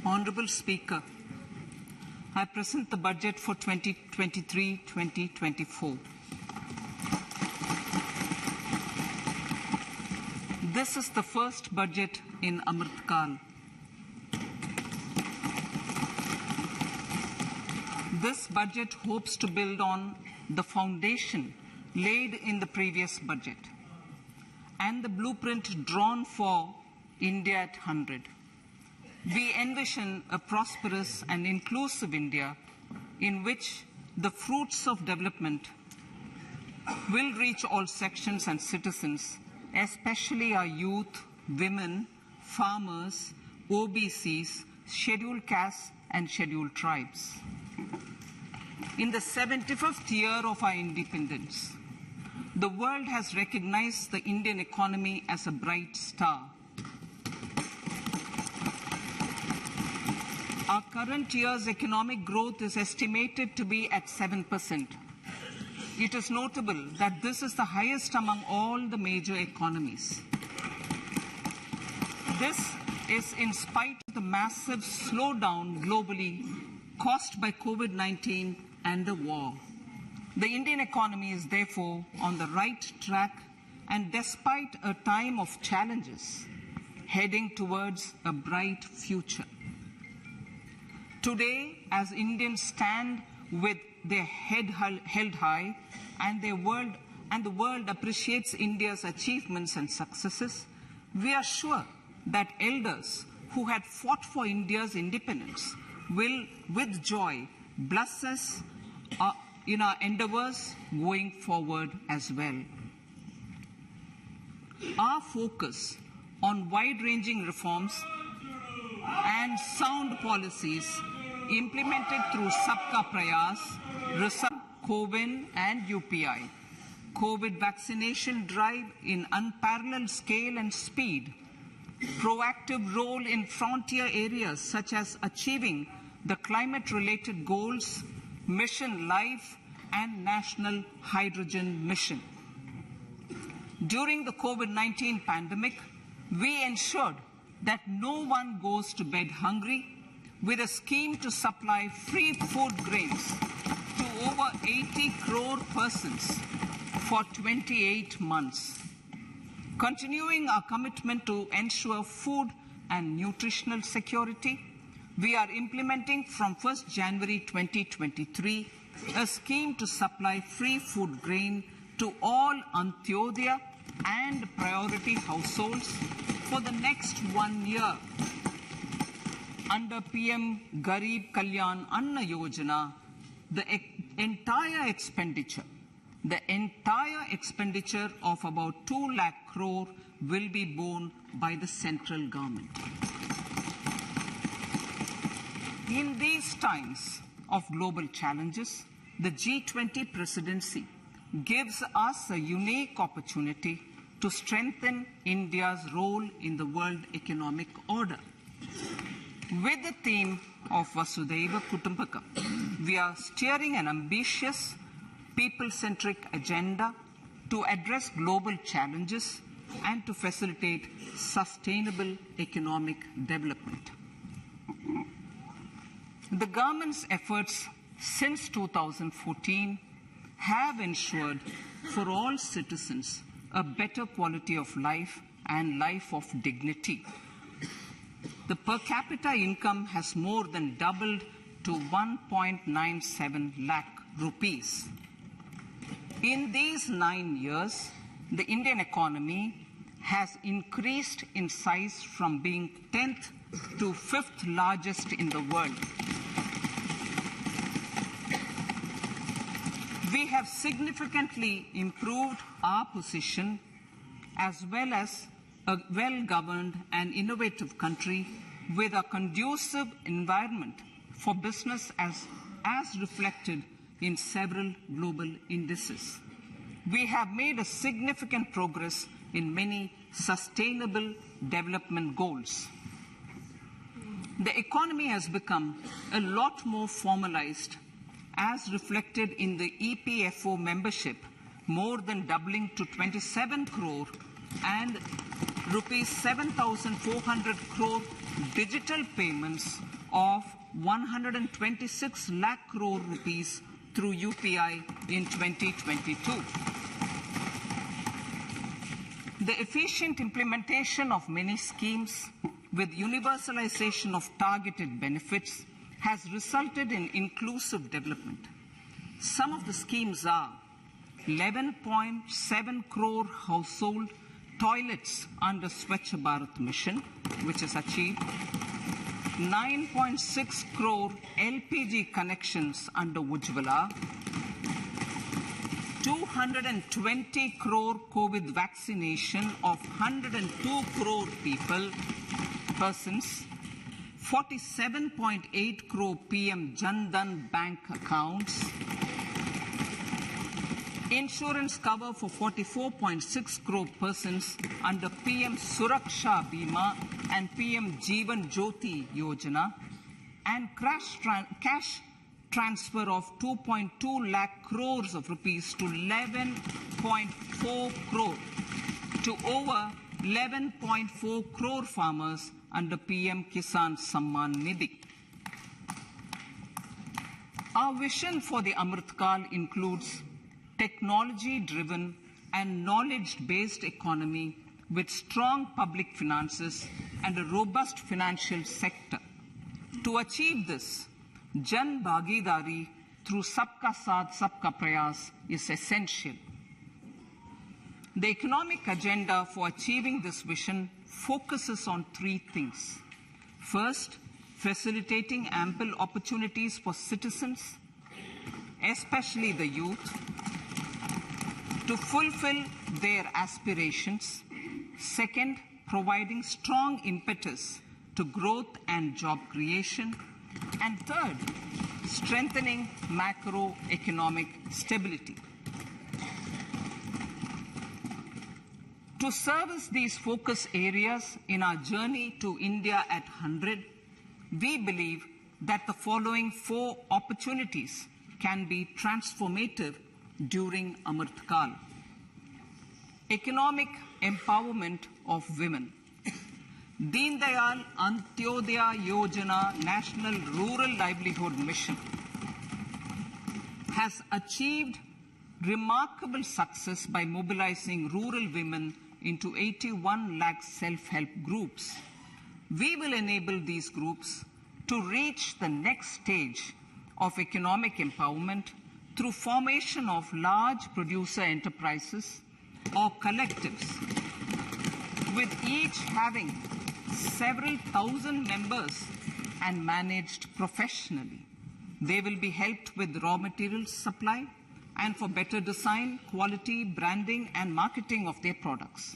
Honourable Speaker, I present the budget for 2023-2024. This is the first budget in Amrit Kal. This budget hopes to build on the foundation laid in the previous budget and the blueprint drawn for India at 100. We envision a prosperous and inclusive India in which the fruits of development will reach all sections and citizens, especially our youth, women, farmers, OBCs, scheduled castes and scheduled tribes. In the 75th year of our independence, the world has recognized the Indian economy as a bright star. Our current year's economic growth is estimated to be at 7%. It is notable that this is the highest among all the major economies. This is in spite of the massive slowdown globally caused by COVID-19 and the war. The Indian economy is therefore on the right track and despite a time of challenges, heading towards a bright future. Today, as Indians stand with their head held high and the world appreciates India's achievements and successes, we are sure that elders who had fought for India's independence will, with joy, bless us in our endeavors going forward as well. Our focus on wide-ranging reforms and sound policies implemented through Sabka Prayas, Risabh, CoWIN and UPI, COVID vaccination drive in unparalleled scale and speed, proactive role in frontier areas such as achieving the climate-related goals, Mission Life and National Hydrogen Mission. During the COVID-19 pandemic, we ensured that no one goes to bed hungry with a scheme to supply free food grains to over 80 crore persons for 28 months. Continuing our commitment to ensure food and nutritional security, we are implementing from 1st January 2023 a scheme to supply free food grain to all Antyodaya and priority households for the next 1 year. Under PM Garib Kalyan Anna Yojana, the entire expenditure of about 2 lakh crore will be borne by the central government. In these times of global challenges, the G20 presidency gives us a unique opportunity to strengthen India's role in the world economic order. With the theme of Vasudhaiva Kutumbakam, we are steering an ambitious, people-centric agenda to address global challenges and to facilitate sustainable economic development. The government's efforts since 2014 have ensured for all citizens a better quality of life and life of dignity. The per capita income has more than doubled to 1.97 lakh rupees. In these 9 years, the Indian economy has increased in size from being 10th to 5th largest in the world. We have significantly improved our position as well as a well-governed and innovative country with a conducive environment for business as reflected in several global indices. We have made a significant progress in many sustainable development goals. The economy has become a lot more formalized as reflected in the EPFO membership, more than doubling to 27 crore and rupees 7,400 crore digital payments of 126 lakh crore rupees through UPI in 2022. The efficient implementation of many schemes with universalization of targeted benefits has resulted in inclusive development. Some of the schemes are 11.7 crore household toilets under Swachh Bharat mission, which is achieved, 9.6 crore LPG connections under Ujjwala, 220 crore COVID vaccination of 102 crore persons, 47.8 crore PM Jan Dhan bank accounts, insurance cover for 44.6 crore persons under PM Suraksha Bima and PM Jeevan Jyoti Yojana, and cash transfer of 2.2 lakh crores of rupees to 11.4 crore to over 11.4 crore farmers under PM Kisan Samman Nidhi. Our vision for the Amrit Kal includes technology-driven and knowledge-based economy with strong public finances and a robust financial sector. To achieve this, Jan Bhagidari through Sabka Saath Sabka Prayas is essential. The economic agenda for achieving this vision focuses on three things. First, facilitating ample opportunities for citizens, especially the youth, to fulfill their aspirations. Second, providing strong impetus to growth and job creation. And third, strengthening macroeconomic stability. To service these focus areas in our journey to India at 100, we believe that the following four opportunities can be transformative during Amrit Kal. Economic empowerment of women. Deen Dayal Antyodaya Yojana National Rural Livelihood Mission has achieved remarkable success by mobilizing rural women into 81 lakh self-help groups. We will enable these groups to reach the next stage of economic empowerment through formation of large producer enterprises or collectives, with each having several thousand members and managed professionally. They will be helped with raw materials supply and for better design, quality, branding, and marketing of their products.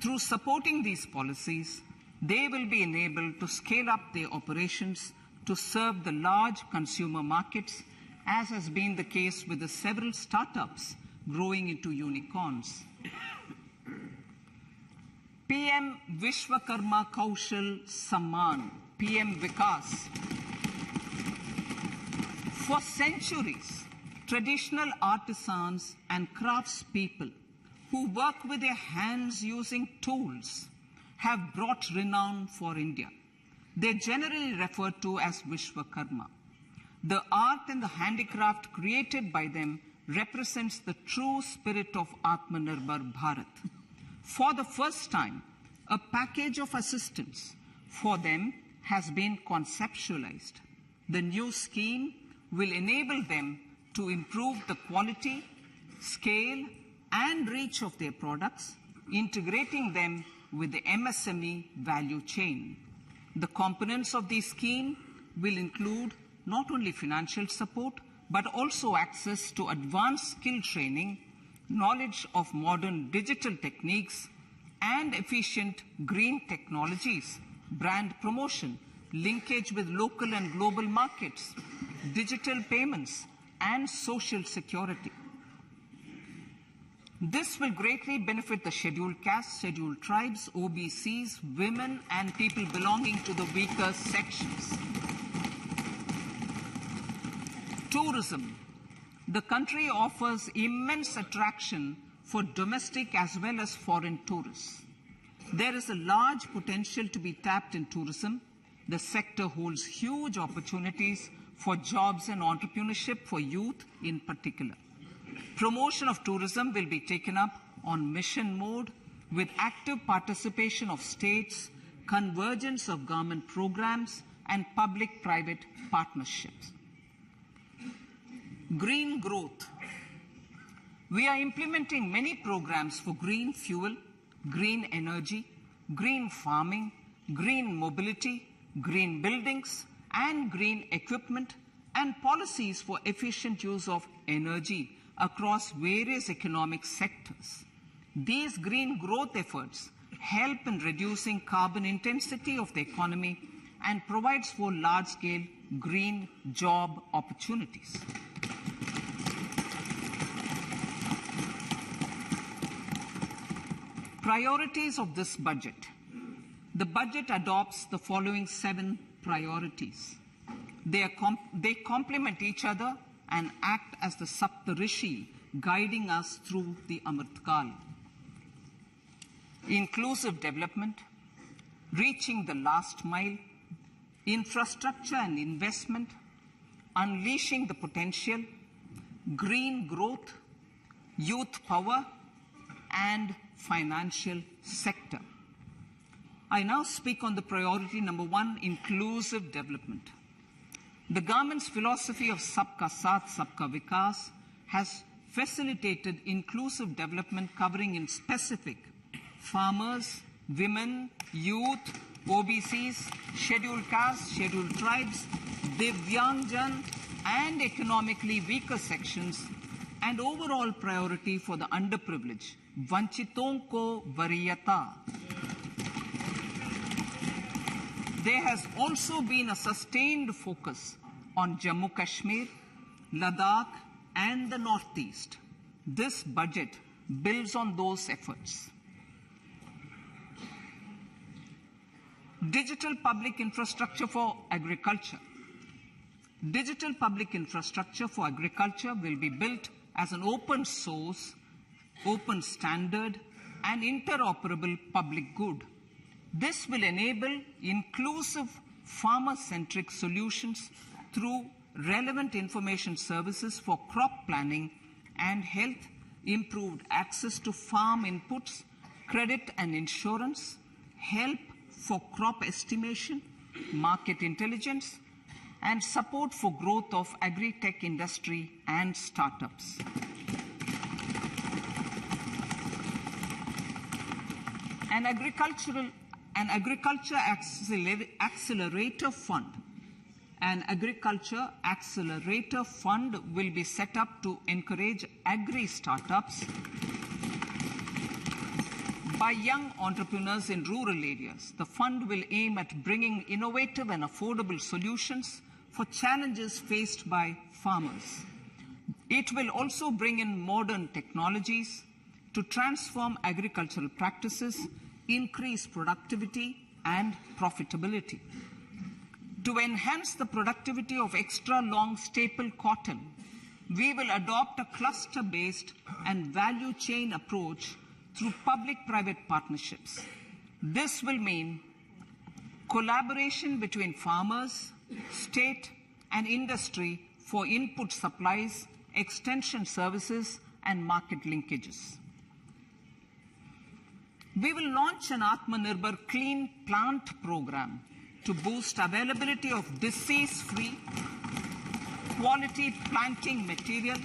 Through supporting these policies, they will be enabled to scale up their operations to serve the large consumer markets, as has been the case with the several startups growing into unicorns. PM Vishwakarma Kaushal Samman, PM Vikas. For centuries, traditional artisans and craftspeople who work with their hands using tools have brought renown for India. They're generally referred to as Vishwakarma. The art and the handicraft created by them represents the true spirit of Atmanirbhar Bharat. For the first time, a package of assistance for them has been conceptualized. The new scheme will enable them to improve the quality, scale, and reach of their products, integrating them with the MSME value chain. The components of this scheme will include not only financial support, but also access to advanced skill training, knowledge of modern digital techniques, and efficient green technologies, brand promotion, linkage with local and global markets, digital payments, and social security. This will greatly benefit the scheduled castes, scheduled tribes, OBCs, women, and people belonging to the weaker sections. Tourism. The country offers immense attraction for domestic as well as foreign tourists. There is a large potential to be tapped in tourism, the sector holds huge opportunities for jobs and entrepreneurship for youth in particular. Promotion of tourism will be taken up on mission mode with active participation of states, convergence of government programs, and public-private partnerships. Green growth. We are implementing many programs for green fuel, green energy, green farming, green mobility, green buildings, and green equipment, and policies for efficient use of energy across various economic sectors. These green growth efforts help in reducing carbon intensity of the economy and provides for large-scale green job opportunities. Priorities of this budget. The budget adopts the following 7 priorities. They complement each other and act as the Saptarishi guiding us through the Amritkal. Inclusive development, reaching the last mile, infrastructure and investment, unleashing the potential, green growth, youth power, and financial sector. I now speak on the priority number 1, inclusive development. The government's philosophy of Sabka Saath, Sabka Vikas has facilitated inclusive development covering in specific farmers, women, youth, OBCs, scheduled castes, scheduled tribes, Divyangjan, and economically weaker sections, and overall priority for the underprivileged, Vanchiton ko Variyata. There has also been a sustained focus on Jammu Kashmir, Ladakh, and the Northeast. This budget builds on those efforts. Digital public infrastructure for agriculture. Digital public infrastructure for agriculture will be built as an open source, open standard, and interoperable public good. This will enable inclusive farmer-centric solutions through relevant information services for crop planning and health, improved access to farm inputs, credit and insurance, help for crop estimation, market intelligence, and support for growth of agri-tech industry and startups. An agriculture accelerator fund. An agriculture accelerator fund will be set up to encourage agri-startups by young entrepreneurs in rural areas. The fund will aim at bringing innovative and affordable solutions for challenges faced by farmers. It will also bring in modern technologies to transform agricultural practices, increase productivity and profitability. To enhance the productivity of extra long staple cotton, we will adopt a cluster-based and value chain approach through public-private partnerships. This will mean collaboration between farmers, state, and industry for input supplies, extension services, and market linkages. We will launch an Atmanirbhar Clean Plant program to boost availability of disease-free, quality planting material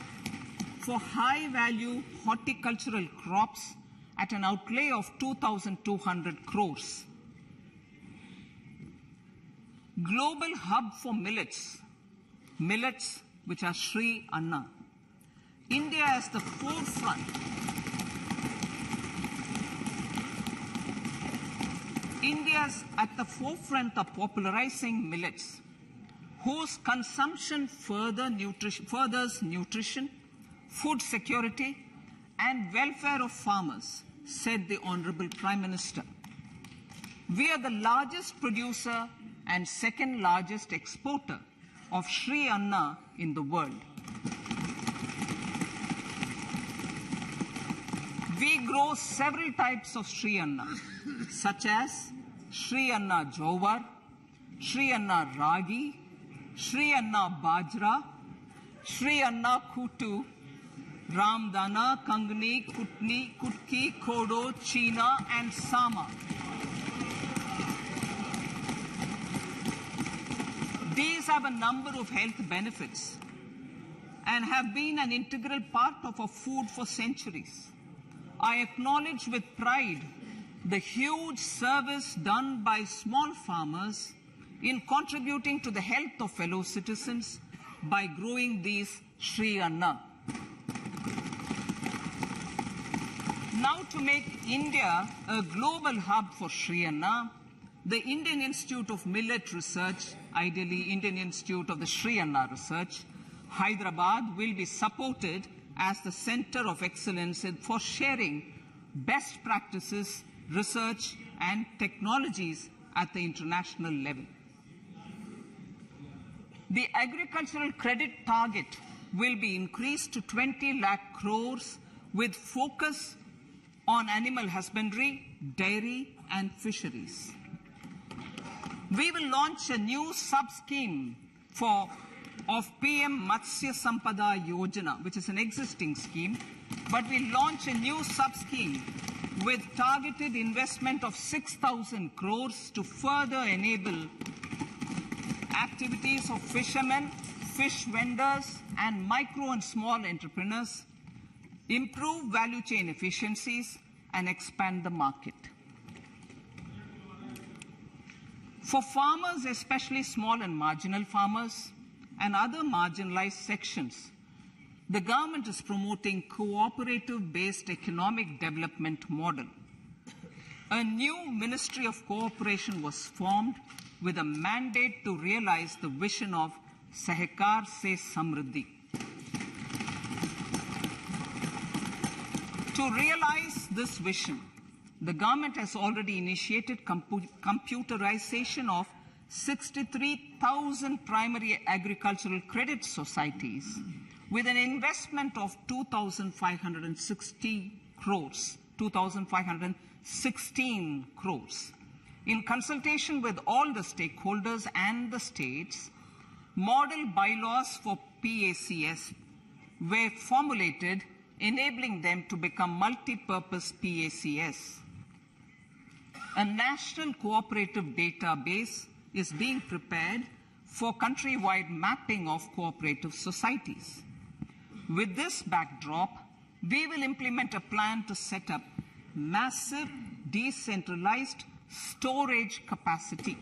for high-value horticultural crops at an outlay of 2,200 crores. Global hub for millets, which are Sri Anna. India is the forefront. India's at the forefront of popularizing millets, whose consumption furthers nutrition, food security, and welfare of farmers, said the Honorable Prime Minister. We are the largest producer and second largest exporter of Sri Anna in the world. We grow several types of Sri Anna, such as Sri Anna Jowar, Shri Anna Ragi, Shri Anna Bajra, Shri Anna Kutu, Ramdana, Kangni, Kutni, Kutki, Kodo, China, and Sama. These have a number of health benefits and have been an integral part of our food for centuries. I acknowledge with pride the huge service done by small farmers in contributing to the health of fellow citizens by growing these Shri Anna. Now, to make India a global hub for Shri Anna, the Indian Institute of Millet Research, ideally Indian Institute of the Shri Anna Research, Hyderabad, will be supported as the center of excellence for sharing best practices, research, and technologies at the international level. The agricultural credit target will be increased to 20 lakh crores with focus on animal husbandry, dairy, and fisheries. We will launch a new sub-scheme of PM Matsya Sampada Yojana, which is an existing scheme, but we'll launch a new sub-scheme with targeted investment of 6,000 crores to further enable activities of fishermen, fish vendors, and micro and small entrepreneurs, improve value chain efficiencies, and expand the market. For farmers, especially small and marginal farmers and other marginalized sections, the government is promoting cooperative-based economic development model. A new Ministry of Cooperation was formed with a mandate to realize the vision of Sahakar Se Samriddhi. To realize this vision, the government has already initiated computerization of 63,000 primary agricultural credit societies with an investment of 2,516 crores. In consultation with all the stakeholders and the states, model bylaws for PACS were formulated, enabling them to become multi-purpose PACS. A national cooperative database is being prepared for countrywide mapping of cooperative societies. With this backdrop, we will implement a plan to set up massive decentralized storage capacity.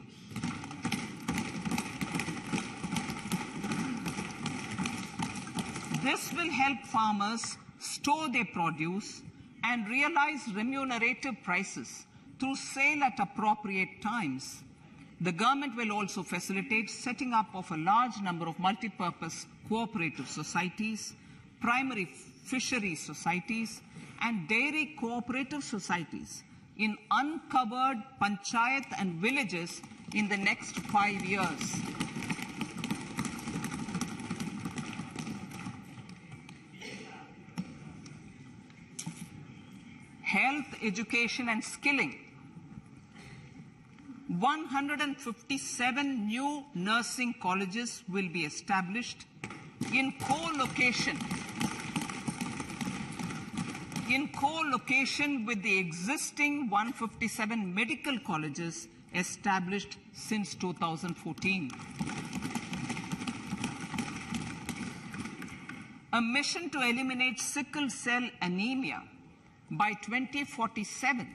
This will help farmers store their produce and realize remunerative prices through sale at appropriate times. The government will also facilitate setting up of a large number of multi-purpose cooperative societies, primary fishery societies, and dairy cooperative societies in uncovered panchayat and villages in the next 5 years. Health, education, and skilling. 157 new nursing colleges will be established in co-location with the existing 157 medical colleges established since 2014. A mission to eliminate sickle cell anemia by 2047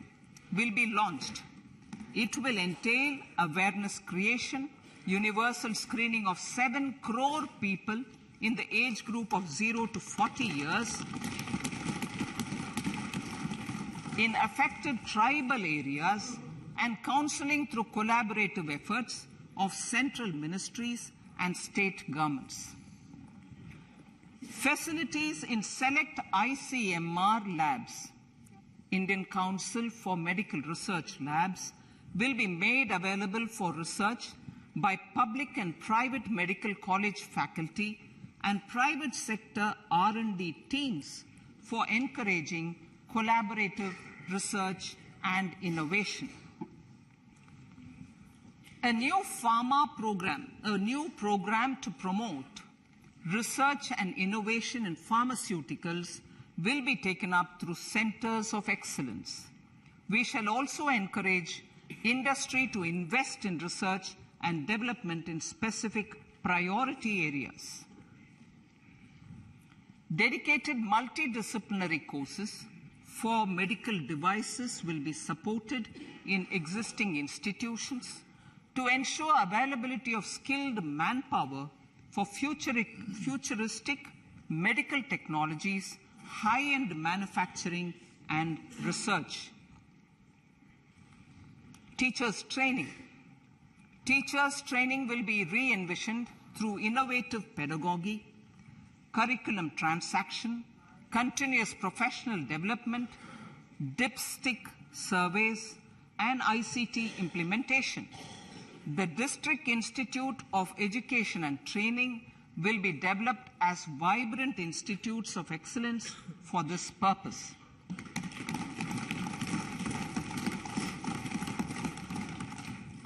will be launched. It will entail awareness creation, universal screening of 7 crore people in the age group of 0 to 40 years in affected tribal areas, and counseling through collaborative efforts of central ministries and state governments. Facilities in select ICMR labs, Indian Council for Medical Research Labs, will be made available for research by public and private medical college faculty and private sector R&D teams for encouraging collaborative research and innovation. A new program to promote research and innovation in pharmaceuticals will be taken up through centers of excellence. We shall also encourage industry to invest in research and development in specific priority areas. Dedicated multidisciplinary courses for medical devices will be supported in existing institutions to ensure availability of skilled manpower for futuristic medical technologies, high-end manufacturing, and research. Teachers' training. Teachers' training will be re-envisioned through innovative pedagogy, curriculum transaction, continuous professional development, dipstick surveys, and ICT implementation. The District Institute of Education and Training will be developed as vibrant institutes of excellence for this purpose.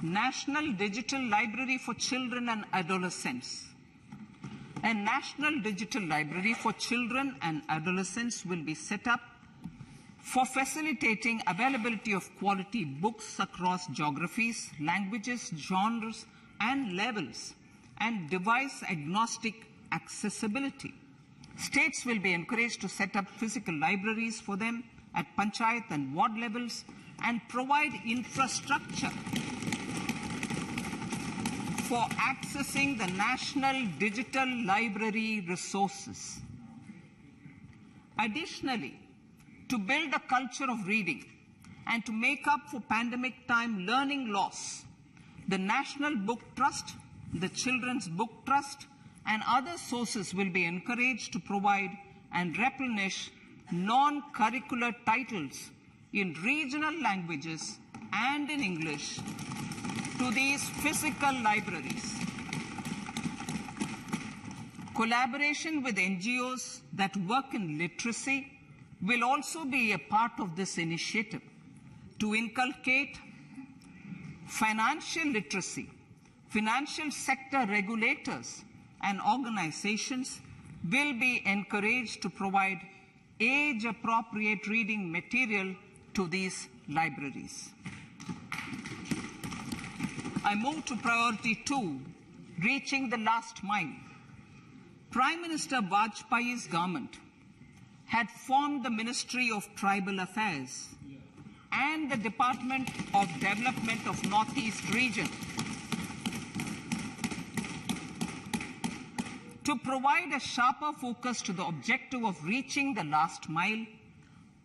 National Digital Library for Children and Adolescents. A National Digital Library for Children and Adolescents will be set up for facilitating availability of quality books across geographies, languages, genres, and levels, and device-agnostic accessibility. States will be encouraged to set up physical libraries for them at panchayat and ward levels and provide infrastructure for accessing the national digital library resources. Additionally, to build a culture of reading and to make up for pandemic time learning loss, the National Book Trust, the Children's Book Trust, and other sources will be encouraged to provide and replenish non-curricular titles in regional languages and in English to these physical libraries. Collaboration with NGOs that work in literacy will also be a part of this initiative to inculcate financial literacy. Financial sector regulators and organizations will be encouraged to provide age-appropriate reading material to these libraries. I move to priority 2, reaching the last mile. Prime Minister Vajpayee's government had formed the Ministry of Tribal Affairs and the Department of Development of Northeast Region to provide a sharper focus to the objective of reaching the last mile.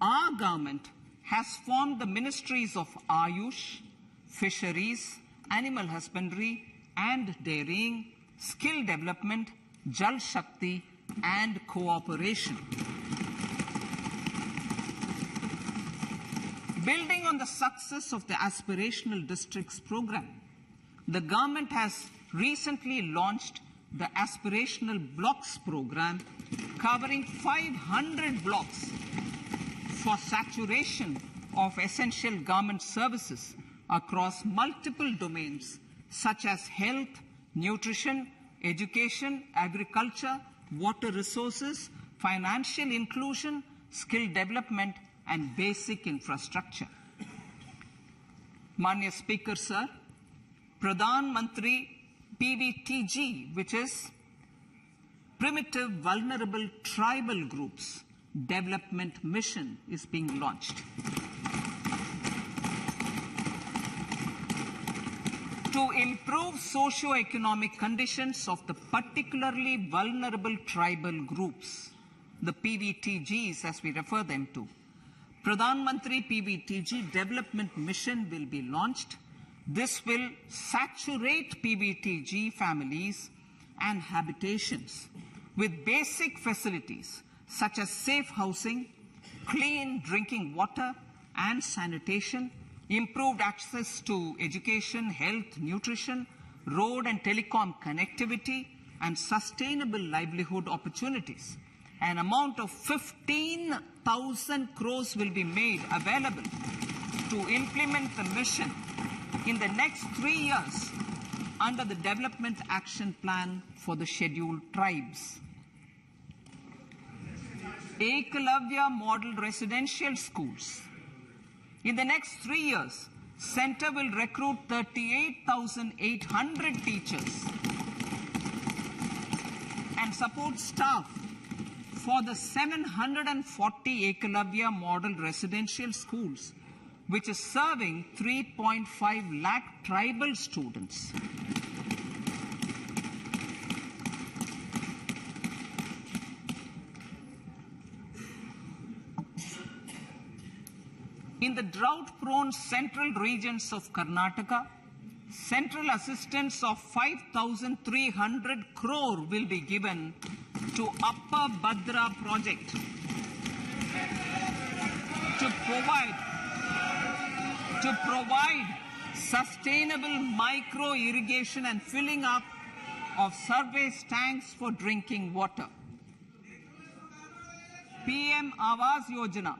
Our government has formed the Ministries of Ayush, Fisheries, Animal Husbandry and Dairying, Skill Development, Jal Shakti and Cooperation. Building on the success of the Aspirational Districts program, the government has recently launched the Aspirational Blocks program, covering 500 blocks for saturation of essential government services across multiple domains such as health, nutrition, education, agriculture, water resources, financial inclusion, skill development, and basic infrastructure. Manya Speaker, Sir, Pradhan Mantri PVTG, which is Primitive Vulnerable Tribal Groups Development Mission, is being launched. To improve socio-economic conditions of the particularly vulnerable tribal groups, the PVTGs as we refer them to, Pradhan Mantri PVTG Development Mission will be launched. This will saturate PVTG families and habitations with basic facilities such as safe housing, clean drinking water and sanitation, improved access to education, health, nutrition, road and telecom connectivity, and sustainable livelihood opportunities. An amount of 15,000 crores will be made available to implement the mission in the next 3 years under the Development Action Plan for the Scheduled Tribes. Ekalavya Model Residential Schools. In the next 3 years, Center will recruit 38,800 teachers and support staff for the 740 Ekalavya Model Residential Schools, which is serving 3.5 lakh tribal students. In the drought-prone central regions of Karnataka, central assistance of 5,300 crore will be given to Upper Bhadra project to provide sustainable micro-irrigation and filling up of surface tanks for drinking water. PM Awas Yojana.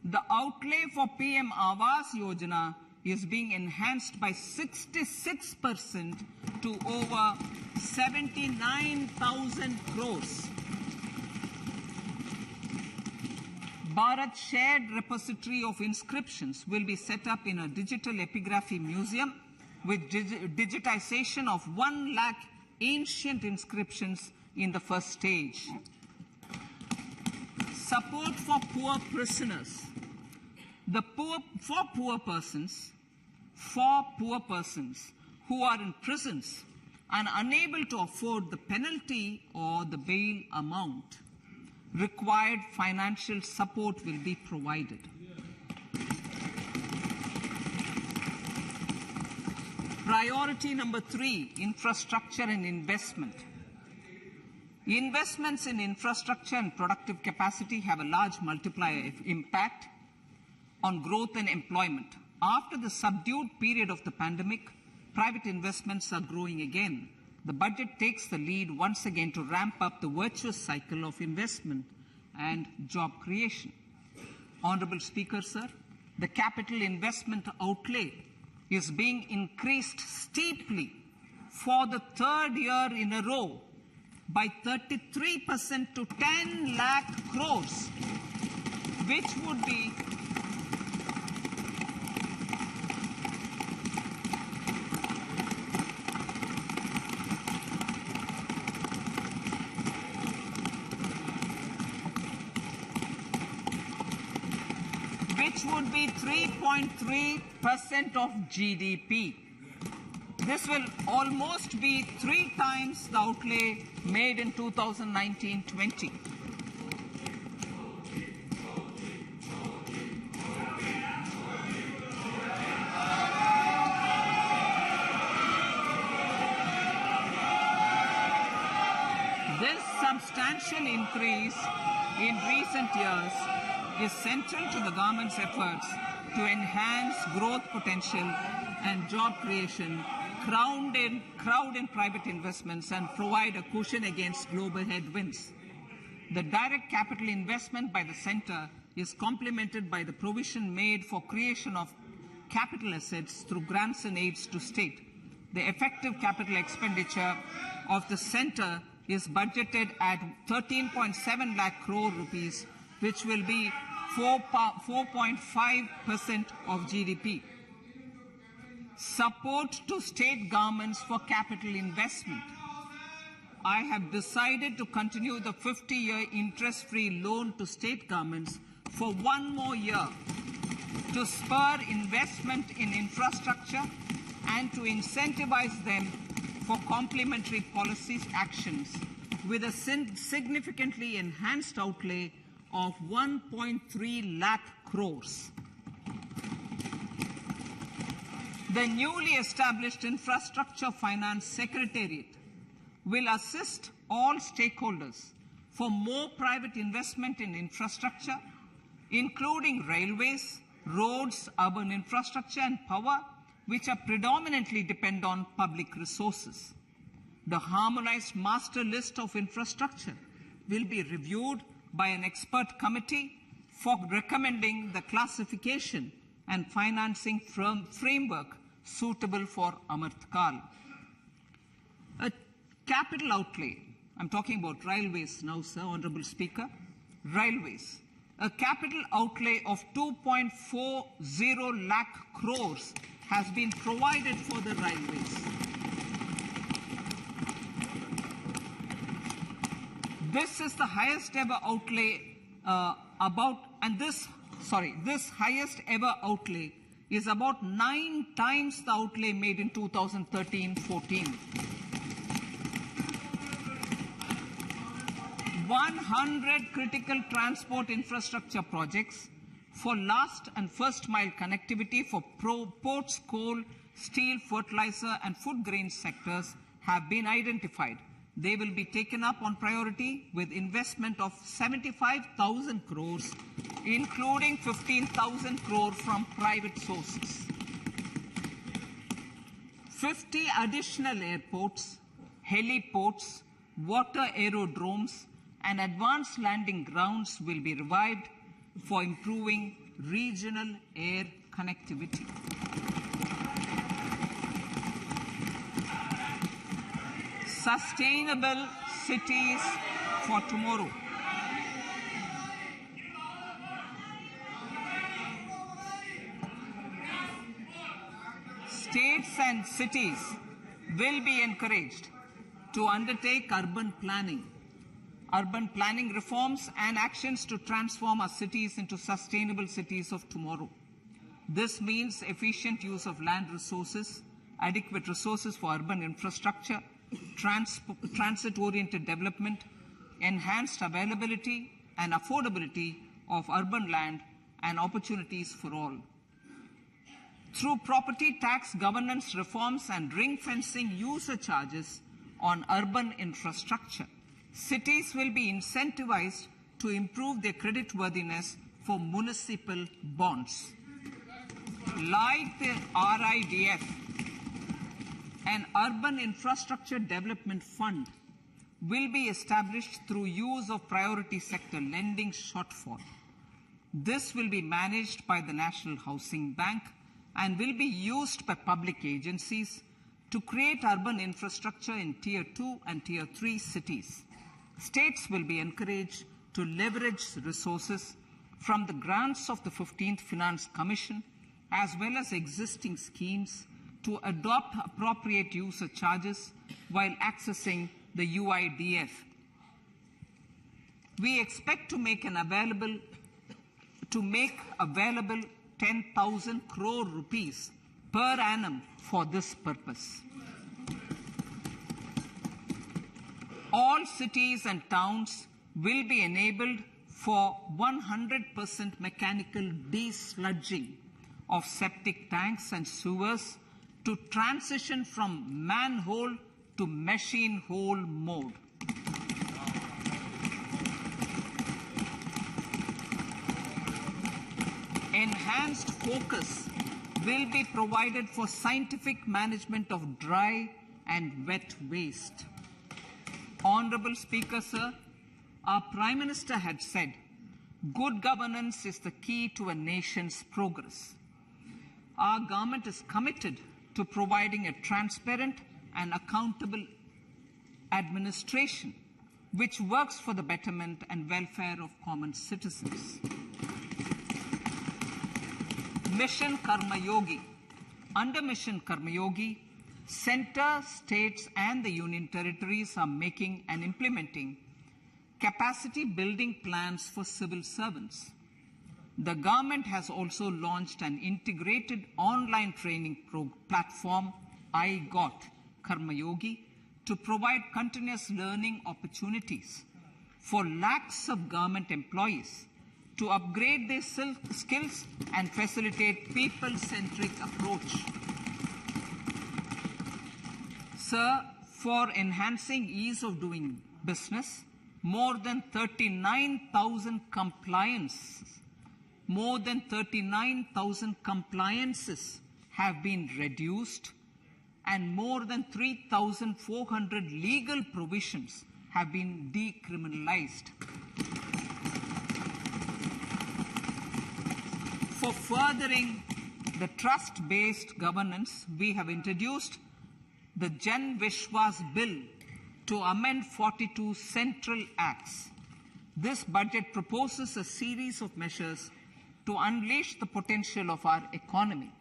The outlay for PM Awas Yojana is being enhanced by 66% to over 79,000 crores. Bharat Shared Repository of Inscriptions will be set up in a digital epigraphy museum with digitization of 1 lakh ancient inscriptions in the first stage. Support for poor prisoners. For poor persons who are in prisons and unable to afford the penalty or the bail amount, required financial support will be provided. Priority number 3, infrastructure and investment. Investments in infrastructure and productive capacity have a large multiplier impact on growth and employment. After the subdued period of the pandemic, private investments are growing again. The budget takes the lead once again to ramp up the virtuous cycle of investment and job creation. Honorable Speaker, sir, the capital investment outlay is being increased steeply for the 3rd year in a row by 33% to 10 lakh crores, which would be which would be 3.3% of GDP. This will almost be 3 times the outlay made in 2019-20. This substantial increase in recent years is central to the government's efforts to enhance growth potential and job creation, crowd in private investments, and provide a cushion against global headwinds. The direct capital investment by the center is complemented by the provision made for creation of capital assets through grants and aids to state. The effective capital expenditure of the center is budgeted at 13.7 lakh crore rupees, which will be 4.5% of GDP. Support to state governments for capital investment. I have decided to continue the 50-year interest-free loan to state governments for 1 more year to spur investment in infrastructure and to incentivize them for complementary policies actions with a significantly enhanced outlay of 1.3 lakh crores. The newly established Infrastructure Finance Secretariat will assist all stakeholders for more private investment in infrastructure, including railways, roads, urban infrastructure, and power, which are predominantly depend on public resources. The harmonized master list of infrastructure will be reviewed by an expert committee for recommending the classification and financing framework suitable for Amarth Kal. capital outlay, I'm talking about railways now, sir, Honorable Speaker, railways. A capital outlay of 2.40 lakh crores has been provided for the railways. This is the highest ever outlay this highest ever outlay is about 9 times the outlay made in 2013-14. 100 critical transport infrastructure projects for last and first mile connectivity for ports, coal, steel, fertilizer and food grain sectors have been identified. They will be taken up on priority with investment of 75,000 crores, including 15,000 crore from private sources. 50 additional airports, heliports, water aerodromes, and advanced landing grounds will be revived for improving regional air connectivity. Sustainable cities for tomorrow. States and cities will be encouraged to undertake urban planning reforms and actions to transform our cities into sustainable cities of tomorrow. This means efficient use of land resources, adequate resources for urban infrastructure, transit-oriented development, enhanced availability and affordability of urban land, and opportunities for all. Through property tax governance reforms and ring-fencing user charges on urban infrastructure, cities will be incentivized to improve their creditworthiness for municipal bonds. Like the RIDF, an Urban Infrastructure Development Fund will be established through use of priority sector lending shortfall. This will be managed by the National Housing Bank and will be used by public agencies to create urban infrastructure in Tier 2 and Tier 3 cities. States will be encouraged to leverage resources from the grants of the 15th Finance Commission as well as existing schemes to adopt appropriate user charges while accessing the UIDF. We expect to make available 10,000 crore rupees per annum for this purpose. All cities and towns will be enabled for 100% mechanical desludging of septic tanks and sewers to transition from manhole to machine hole mode. Enhanced focus will be provided for scientific management of dry and wet waste. Honorable Speaker, sir, our Prime Minister had said, good governance is the key to a nation's progress. Our government is committed to providing a transparent and accountable administration which works for the betterment and welfare of common citizens. Mission Karma Yogi. Under Mission Karma Yogi, Centre, states and the Union territories are making and implementing capacity building plans for civil servants. The government has also launched an integrated online training platform, I Got Karma Yogi, to provide continuous learning opportunities for lakhs of government employees to upgrade their skills and facilitate people-centric approach. Sir, for enhancing ease of doing business, more than 39,000 compliances have been reduced and more than 3,400 legal provisions have been decriminalized. For furthering the trust-based governance, we have introduced the Jan Vishwas Bill to amend 42 central acts. This budget proposes a series of measures to unleash the potential of our economy.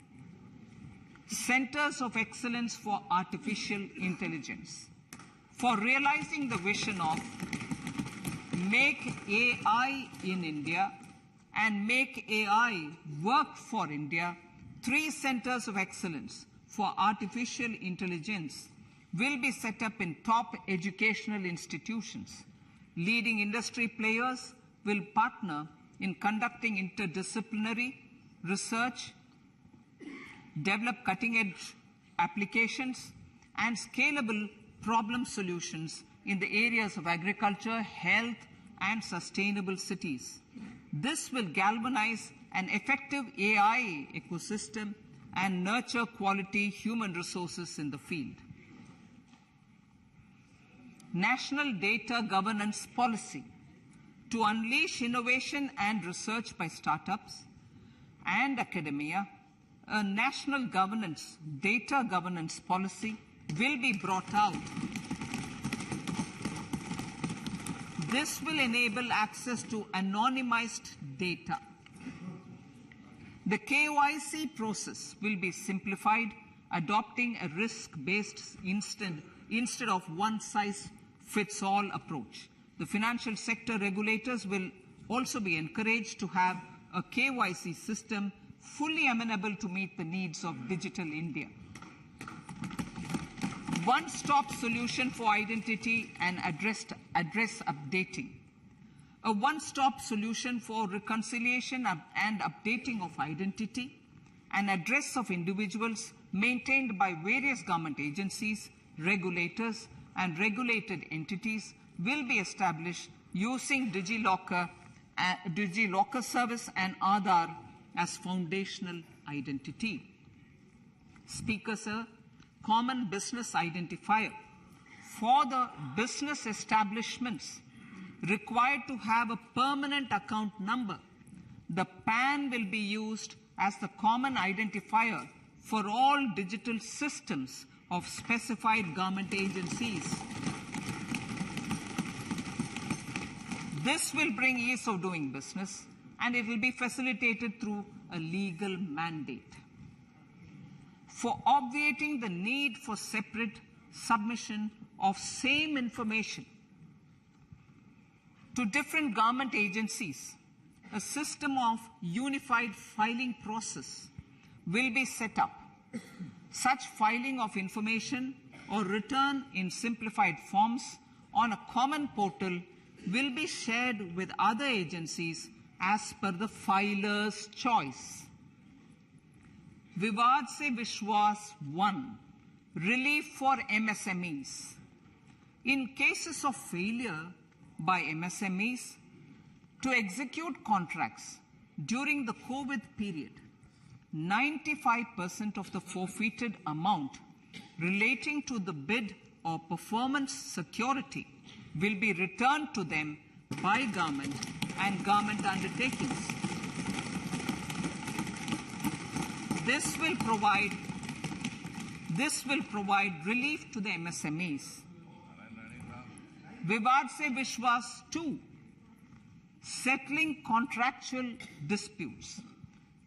Centers of Excellence for Artificial Intelligence. For realizing the vision of Make AI in India and Make AI Work for India, 3 centers of excellence for artificial intelligence will be set up in top educational institutions. Leading industry players will partner in conducting interdisciplinary research, develop cutting-edge applications, and scalable problem solutions in the areas of agriculture, health, and sustainable cities. This will galvanize an effective AI ecosystem and nurture quality human resources in the field. National Data Governance Policy. To unleash innovation and research by startups and academia, a national data governance policy will be brought out. This will enable access to anonymized data. The KYC process will be simplified, adopting a risk-based instead of one-size-fits-all approach. The financial sector regulators will also be encouraged to have a KYC system fully amenable to meet the needs of digital India. One-stop solution for identity and address updating. A one-stop solution for reconciliation and updating of identity and address of individuals maintained by various government agencies, regulators, and regulated entities will be established using DigiLocker service and Aadhaar as foundational identity. Speaker, sir, common business identifier. For the business establishments required to have a permanent account number, the PAN will be used as the common identifier for all digital systems of specified government agencies. This will bring ease of doing business, and it will be facilitated through a legal mandate. For obviating the need for separate submission of same information to different government agencies, a system of unified filing process will be set up. Such filing of information or return in simplified forms on a common portal will be shared with other agencies as per the filer's choice. Vivad se Vishwas 1. Relief for MSMEs. In cases of failure by MSMEs to execute contracts during the COVID period, 95% of the forfeited amount relating to the bid or performance security will be returned to them by government and government undertakings. This will provide relief to the MSMEs. Vivad se Vishwas 2. Settling contractual disputes.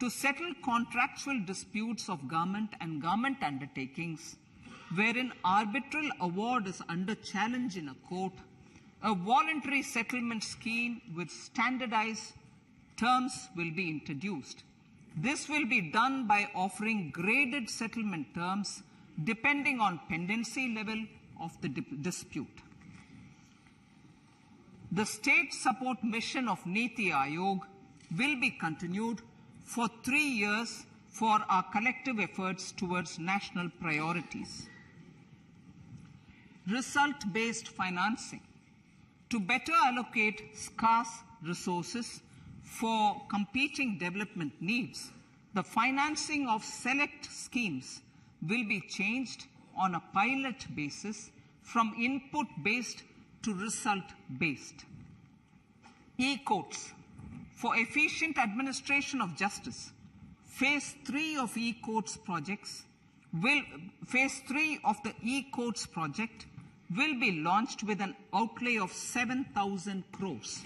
To settle contractual disputes of government and government undertakings, wherein arbitral award is under challenge in a court, a voluntary settlement scheme with standardized terms will be introduced. This will be done by offering graded settlement terms depending on pendency level of the dispute. The state support mission of Niti Aayog will be continued for 3 years for our collective efforts towards national priorities. Result-based financing. To better allocate scarce resources for competing development needs, the financing of select schemes will be changed on a pilot basis from input-based to result-based. E-courts. For efficient administration of justice, Phase 3 of Phase 3 of the e-courts project will be launched with an outlay of 7,000 crores.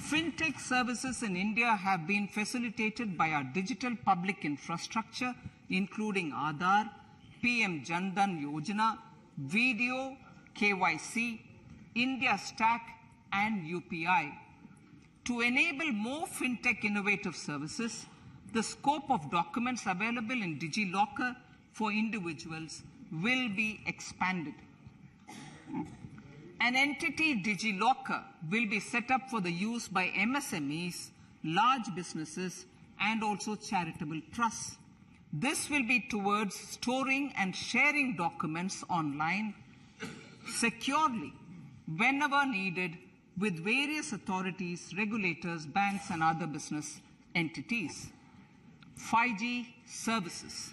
Fintech services in India have been facilitated by our digital public infrastructure, including Aadhaar, PM Jan Dhan Yojana, Video, KYC, India Stack, and UPI. To enable more fintech innovative services, the scope of documents available in DigiLocker for individuals will be expanded. An entity, DigiLocker, will be set up for the use by MSMEs, large businesses, and also charitable trusts. This will be towards storing and sharing documents online securely whenever needed with various authorities, regulators, banks, and other business entities. 5G services.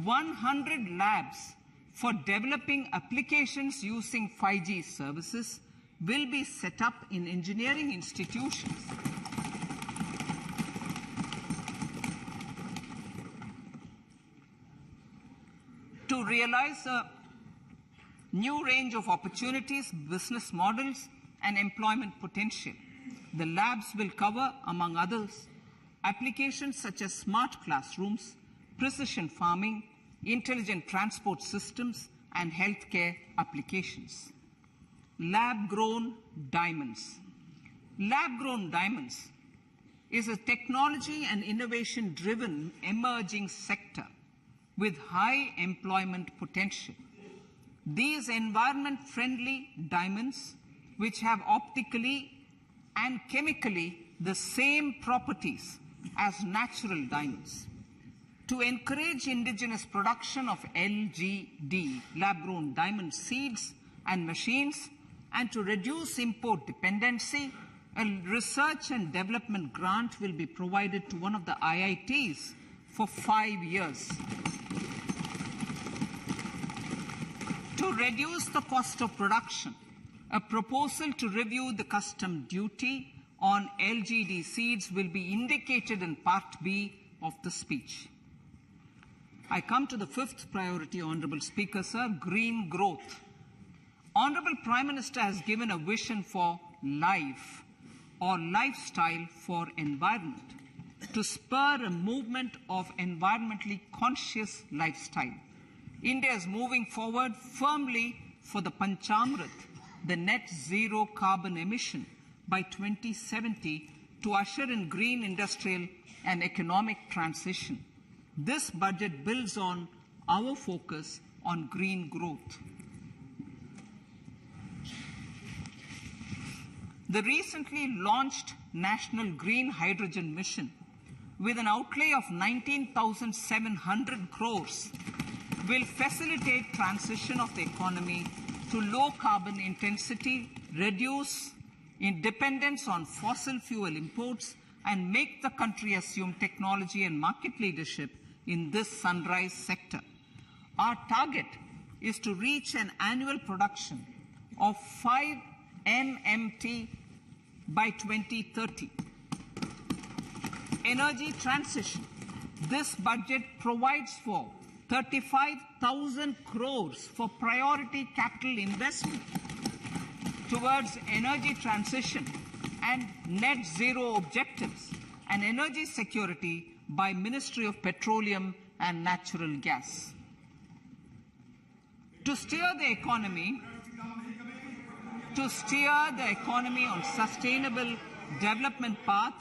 100 labs for developing applications using 5G services will be set up in engineering institutions. To realize a new range of opportunities, business models, and employment potential, the labs will cover, among others, applications such as smart classrooms, precision farming, intelligent transport systems, and healthcare applications. Lab-grown diamonds. Lab-grown diamonds is a technology and innovation-driven emerging sector with high employment potential. These environment-friendly diamonds, which have optically and chemically the same properties as natural diamonds. To encourage indigenous production of LGD, lab-grown diamond seeds and machines, and to reduce import dependency, a research and development grant will be provided to one of the IITs for 5 years. To reduce the cost of production, a proposal to review the custom duty on LGD seeds will be indicated in Part B of the speech. I come to the fifth priority, Honorable Speaker, sir, green growth. Honorable Prime Minister has given a vision for life or lifestyle for environment to spur a movement of environmentally conscious lifestyle. India is moving forward firmly for the Panchamrit, the net zero carbon emission by 2070 to usher in green industrial and economic transition. This budget builds on our focus on green growth. The recently launched National Green Hydrogen Mission, with an outlay of 19,700 crores, will facilitate transition of the economy to low carbon intensity, reduce dependence on fossil fuel imports, and make the country assume technology and market leadership in this sunrise sector. Our target is to reach an annual production of 5 MMT by 2030. Energy transition. This budget provides for 35,000 crores for priority capital investment towards energy transition and net zero objectives and energy security by Ministry of Petroleum and Natural Gas. To steer the economy on sustainable development path,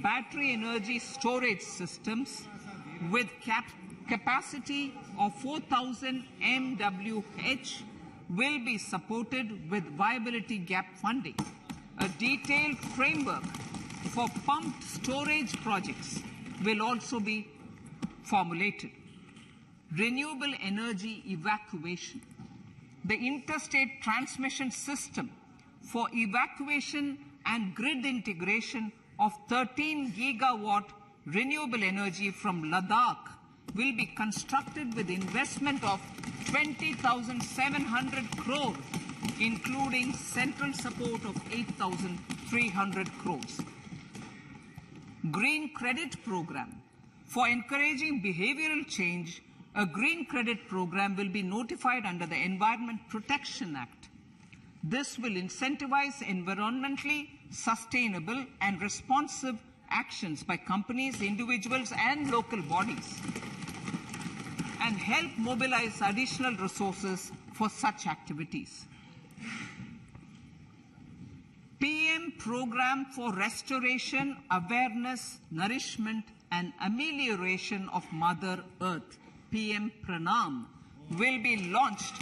battery energy storage systems with capacity of 4,000 MWH will be supported with viability gap funding. A detailed framework for pumped storage projects will also be formulated. Renewable energy evacuation. The interstate transmission system for evacuation and grid integration of 13 gigawatt renewable energy from Ladakh will be constructed with investment of 20,700 crores, including central support of 8,300 crores. Green Credit Program. For encouraging behavioral change, a green credit program will be notified under the Environment Protection Act. This will incentivize environmentally sustainable and responsive actions by companies, individuals, and local bodies, and help mobilize additional resources for such activities. PM Program for Restoration, Awareness, Nourishment, and Amelioration of Mother Earth, PM Pranam, will be launched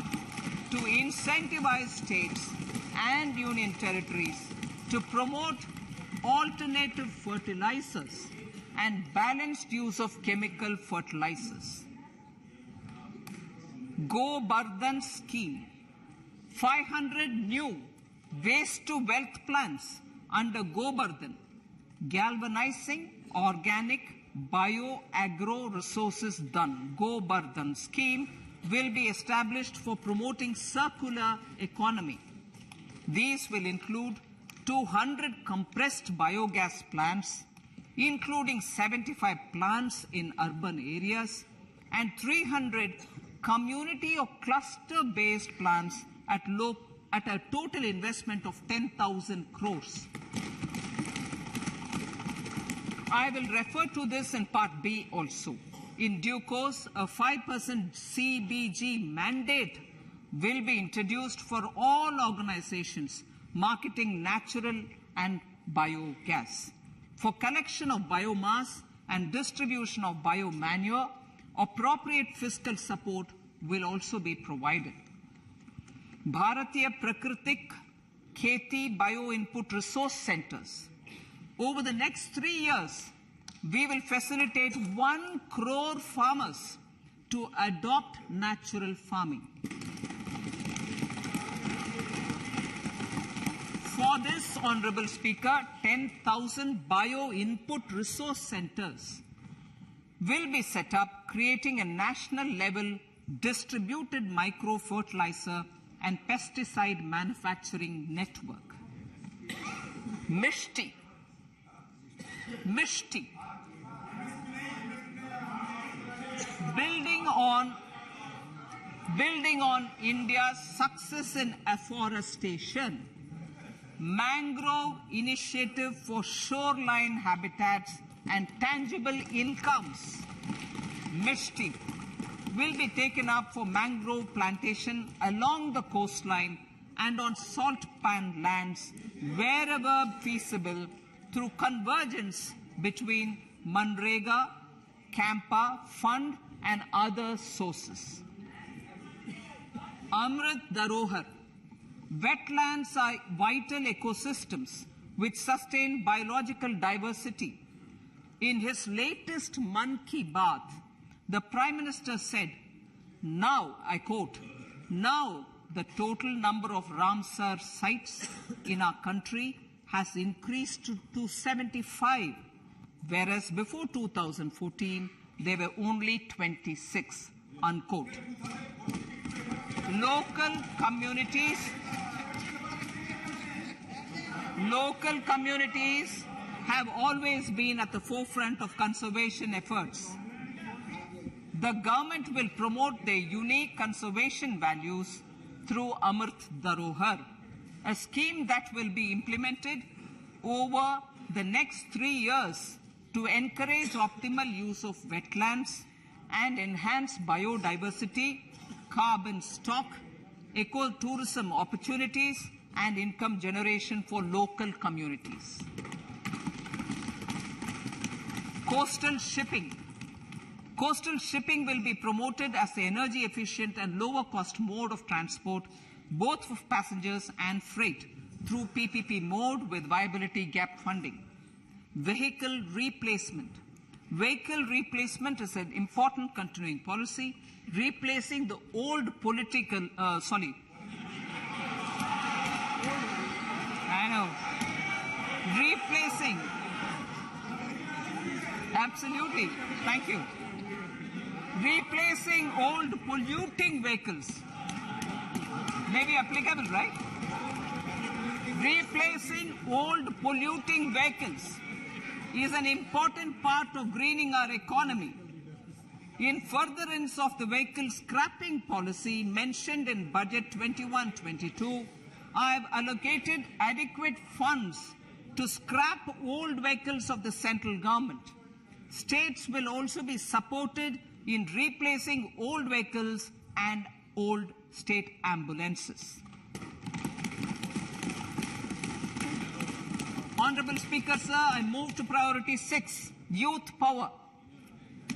to incentivize states and union territories to promote alternative fertilizers and balanced use of chemical fertilizers. Go Bardhan Scheme, 500 new waste to wealth plants under Go Bardhan, galvanizing organic bio-agro resources done. Go Bardhan scheme will be established for promoting circular economy. These will include 200 compressed biogas plants, including 75 plants in urban areas, and 300 community or cluster-based plants at a total investment of 10,000 crores. I will refer to this in Part B also. In due course, a 5% CBG mandate will be introduced for all organizations marketing natural and biogas. For collection of biomass and distribution of biomanure, appropriate fiscal support will also be provided. Bharatiya Prakritik Kheti Bio-Input Resource Centers. Over the next 3 years, we will facilitate 1 crore farmers to adopt natural farming. For this, Honorable Speaker, 10,000 bio-input resource centers will be set up, creating a national level distributed micro-fertilizer and pesticide manufacturing network. Mishti. Building on India's success in afforestation, mangrove initiative for shoreline habitats and tangible incomes, Mishti, will be taken up for mangrove plantation along the coastline and on salt pan lands wherever feasible through convergence between Manrega, Campa Fund and other sources. Amrit Dharohar. Wetlands are vital ecosystems which sustain biological diversity. In his latest Mann Ki Baat, the Prime Minister said, now, I quote, now the total number of Ramsar sites in our country has increased to 75, whereas before 2014, there were only 26, unquote. Local communities have always been at the forefront of conservation efforts. The government will promote their unique conservation values through Amrit Dharohar, a scheme that will be implemented over the next 3 years to encourage optimal use of wetlands and enhance biodiversity, carbon stock, ecotourism opportunities, and income generation for local communities. Coastal shipping. Coastal shipping will be promoted as the energy efficient and lower cost mode of transport, both for passengers and freight, through PPP mode with viability gap funding. Vehicle replacement. Vehicle replacement is an important continuing policy, replacing the old replacing, absolutely, thank you. Replacing old polluting vehicles may be applicable, right? Replacing old polluting vehicles is an important part of greening our economy. In furtherance of the vehicle scrapping policy mentioned in Budget 21-22, I have allocated adequate funds to scrap old vehicles of the central government. States will also be supported in replacing old vehicles and old state ambulances. Honorable Speaker, sir, I move to priority 6, youth power.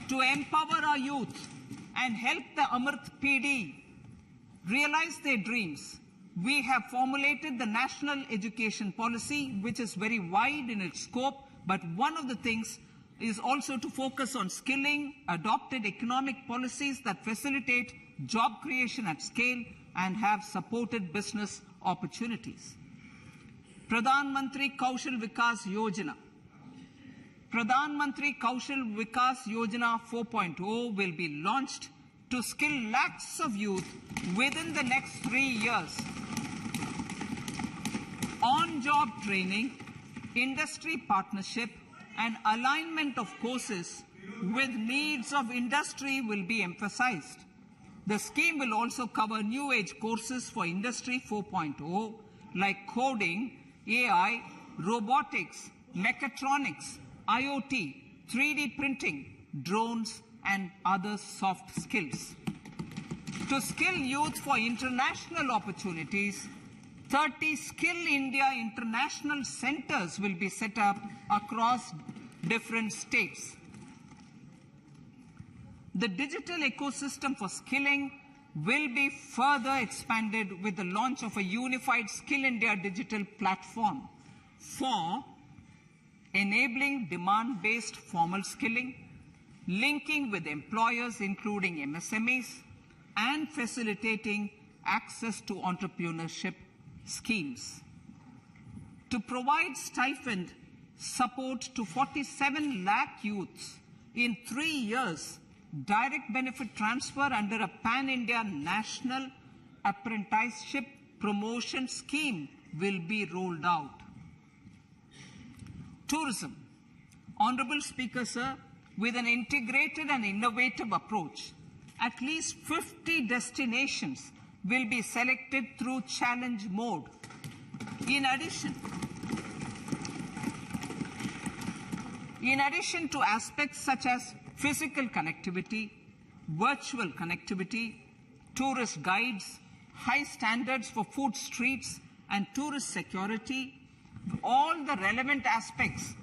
To empower our youth and help the Amrit PD realize their dreams, we have formulated the National Education Policy, which is very wide in its scope, but one of the things is also to focus on skilling, adopted economic policies that facilitate job creation at scale and have supported business opportunities. Pradhan Mantri Kaushal Vikas Yojana. Pradhan Mantri Kaushal Vikas Yojana 4.0 will be launched to skill lakhs of youth within the next 3 years. On-job training, industry partnership, and alignment of courses with needs of industry will be emphasized. The scheme will also cover new age courses for Industry 4.0 like coding, AI, robotics, mechatronics, IoT, 3D printing, drones, and other soft skills. To skill youth for international opportunities, 30 Skill India International Centers will be set up across different states. The digital ecosystem for skilling will be further expanded with the launch of a unified Skill India digital platform for enabling demand-based formal skilling, linking with employers including MSMEs, and facilitating access to entrepreneurship schemes. To provide stipend support to 47 lakh youths in 3 years, direct benefit transfer under a pan-India national apprenticeship promotion scheme will be rolled out. Tourism. Honorable Speaker, sir, with an integrated and innovative approach, at least 50 destinations will be selected through challenge mode. In addition to aspects such as physical connectivity, virtual connectivity, tourist guides, high standards for food streets, and tourist security, all the relevant aspects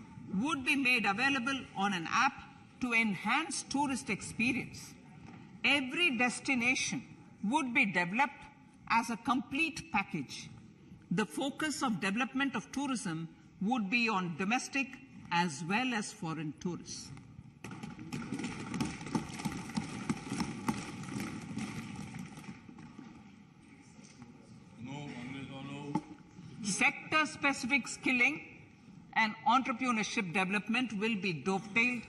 would be made available on an app to enhance tourist experience. Every destination would be developed as a complete package. The focus of development of tourism would be on domestic as well as foreign tourists. Sector-specific skilling and entrepreneurship development will be dovetailed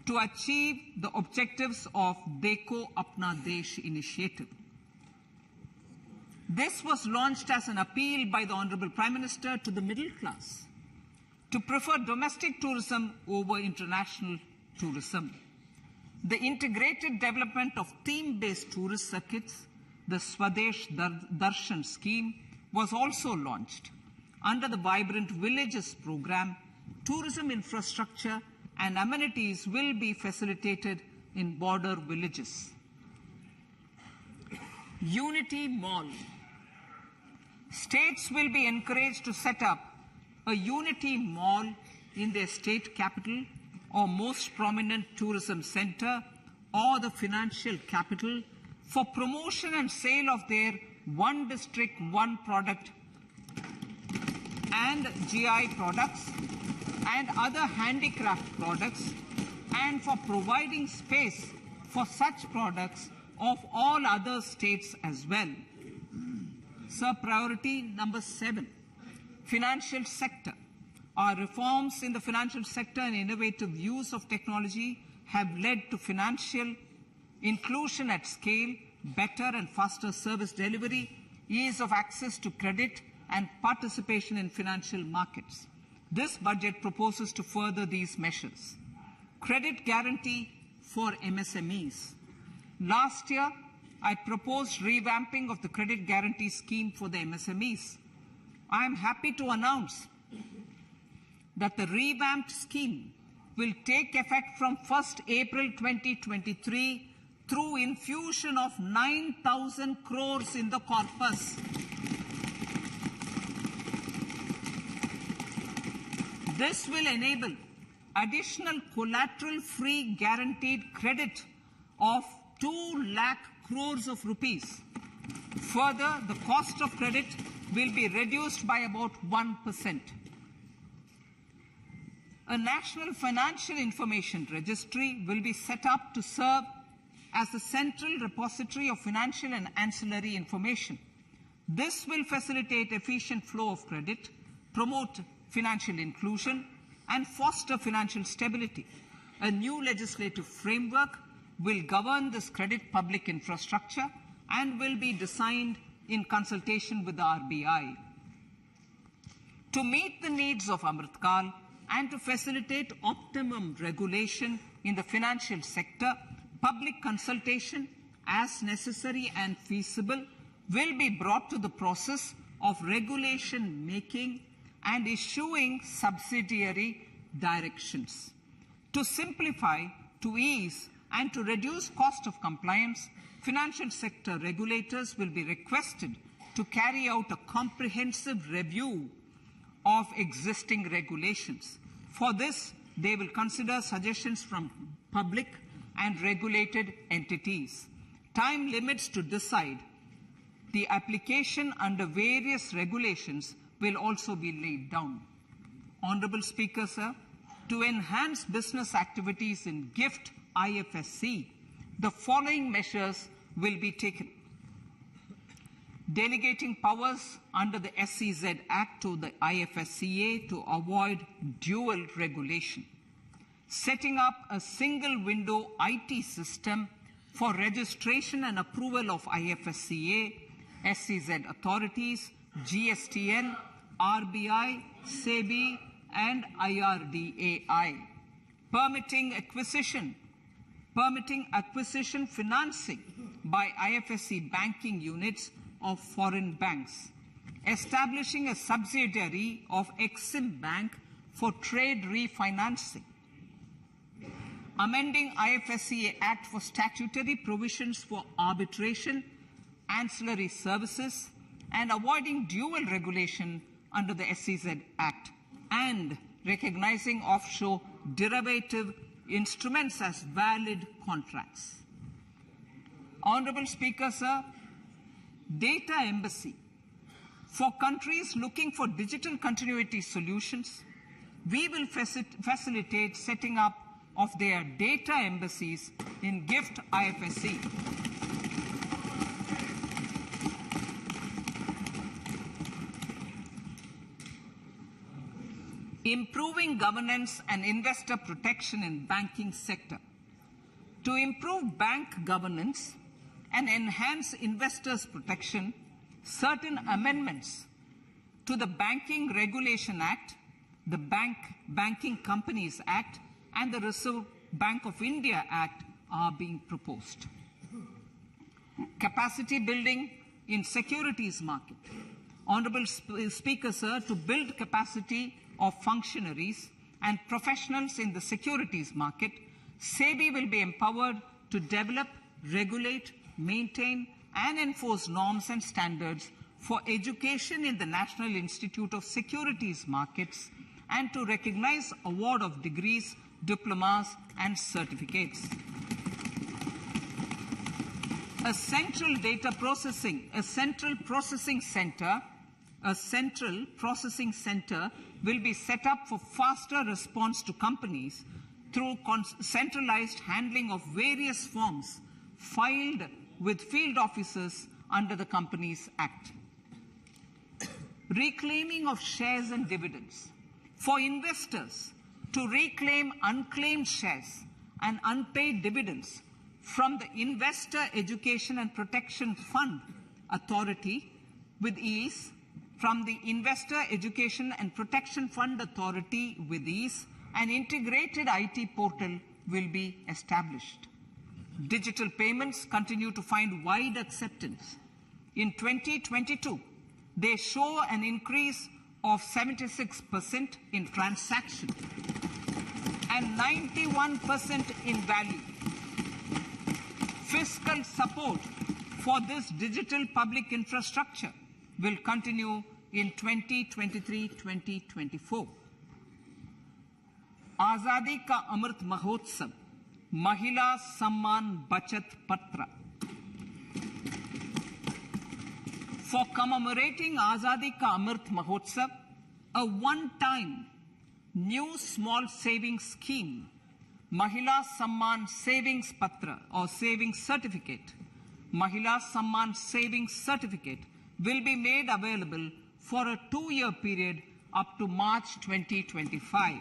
to achieve the objectives of Dekho Apna Desh initiative. This was launched as an appeal by the Honorable Prime Minister to the middle class to prefer domestic tourism over international tourism. The integrated development of theme-based tourist circuits, the Swadesh Darshan scheme, was also launched. Under the Vibrant Villages program, tourism infrastructure and amenities will be facilitated in border villages. Unity Mall. States will be encouraged to set up a Unity Mall in their state capital or most prominent tourism center or the financial capital for promotion and sale of their one district, one product and GI products and other handicraft products, and for providing space for such products of all other states as well. Sir, priority number 7, financial sector. Our reforms in the financial sector and innovative use of technology have led to financial inclusion at scale, better and faster service delivery, ease of access to credit, and participation in financial markets. This budget proposes to further these measures. Credit guarantee for MSMEs. Last year, I proposed revamping of the credit guarantee scheme for the MSMEs. I am happy to announce that the revamped scheme will take effect from 1st April 2023 through infusion of 9,000 crores in the corpus. This will enable additional collateral-free guaranteed credit of 2 lakh crores of rupees. Further, the cost of credit will be reduced by about 1%. A national financial information registry will be set up to serve as the central repository of financial and ancillary information. This will facilitate efficient flow of credit, promote financial inclusion, and foster financial stability. A new legislative framework will govern this credit public infrastructure and will be designed in consultation with the RBI. To meet the needs of Amrit Kal and to facilitate optimum regulation in the financial sector, public consultation, as necessary and feasible, will be brought to the process of regulation making and issuing subsidiary directions. To simplify, to ease, and to reduce cost of compliance, financial sector regulators will be requested to carry out a comprehensive review of existing regulations. For this, they will consider suggestions from public and regulated entities. Time limits to decide the application under various regulations will also be laid down. Honorable Speaker, sir, to enhance business activities in GIFT IFSC, the following measures will be taken. Delegating powers under the SEZ Act to the IFSCA to avoid dual regulation. Setting up a single window IT system for registration and approval of IFSCA, SEZ authorities, GSTN, RBI, SEBI, and IRDAI. Permitting acquisition financing by IFSC banking units of foreign banks. Establishing a subsidiary of Exim Bank for trade refinancing. Amending IFSCA Act for statutory provisions for arbitration, ancillary services, and avoiding dual regulation under the SEZ Act, and recognizing offshore derivative instruments as valid contracts. Honorable Speaker, sir, data embassy. For countries looking for digital continuity solutions, we will facilitate setting up of their data embassies in GIFT IFSC. Improving governance and investor protection in banking sector. To improve bank governance and enhance investors' protection, certain amendments to the Banking Regulation Act, the Banking Companies Act, and the Reserve Bank of India Act are being proposed. Capacity building in securities market. Honorable Speaker, sir, to build capacity of functionaries and professionals in the securities market, SEBI will be empowered to develop, regulate, maintain, and enforce norms and standards for education in the National Institute of Securities Markets and to recognize award of degrees, diplomas, and certificates. A central processing center will be set up for faster response to companies through centralized handling of various forms filed with field officers under the Companies Act. Reclaiming of shares and dividends. For investors to reclaim unclaimed shares and unpaid dividends from the Investor Education and Protection Fund Authority with ease, an integrated IT portal will be established. Digital payments continue to find wide acceptance. In 2022, they show an increase of 76% in transaction and 91% in value. Fiscal support for this digital public infrastructure will continue in 2023-2024. Azadi Ka Amrit Mahotsav, Mahila Samman Bachat Patra. For commemorating Azadi Ka Amrit Mahotsav, a one-time new small savings scheme, Mahila Samman Savings Patra or Savings Certificate, Mahila Samman Savings Certificate will be made available for a 2-year period up to March 2025.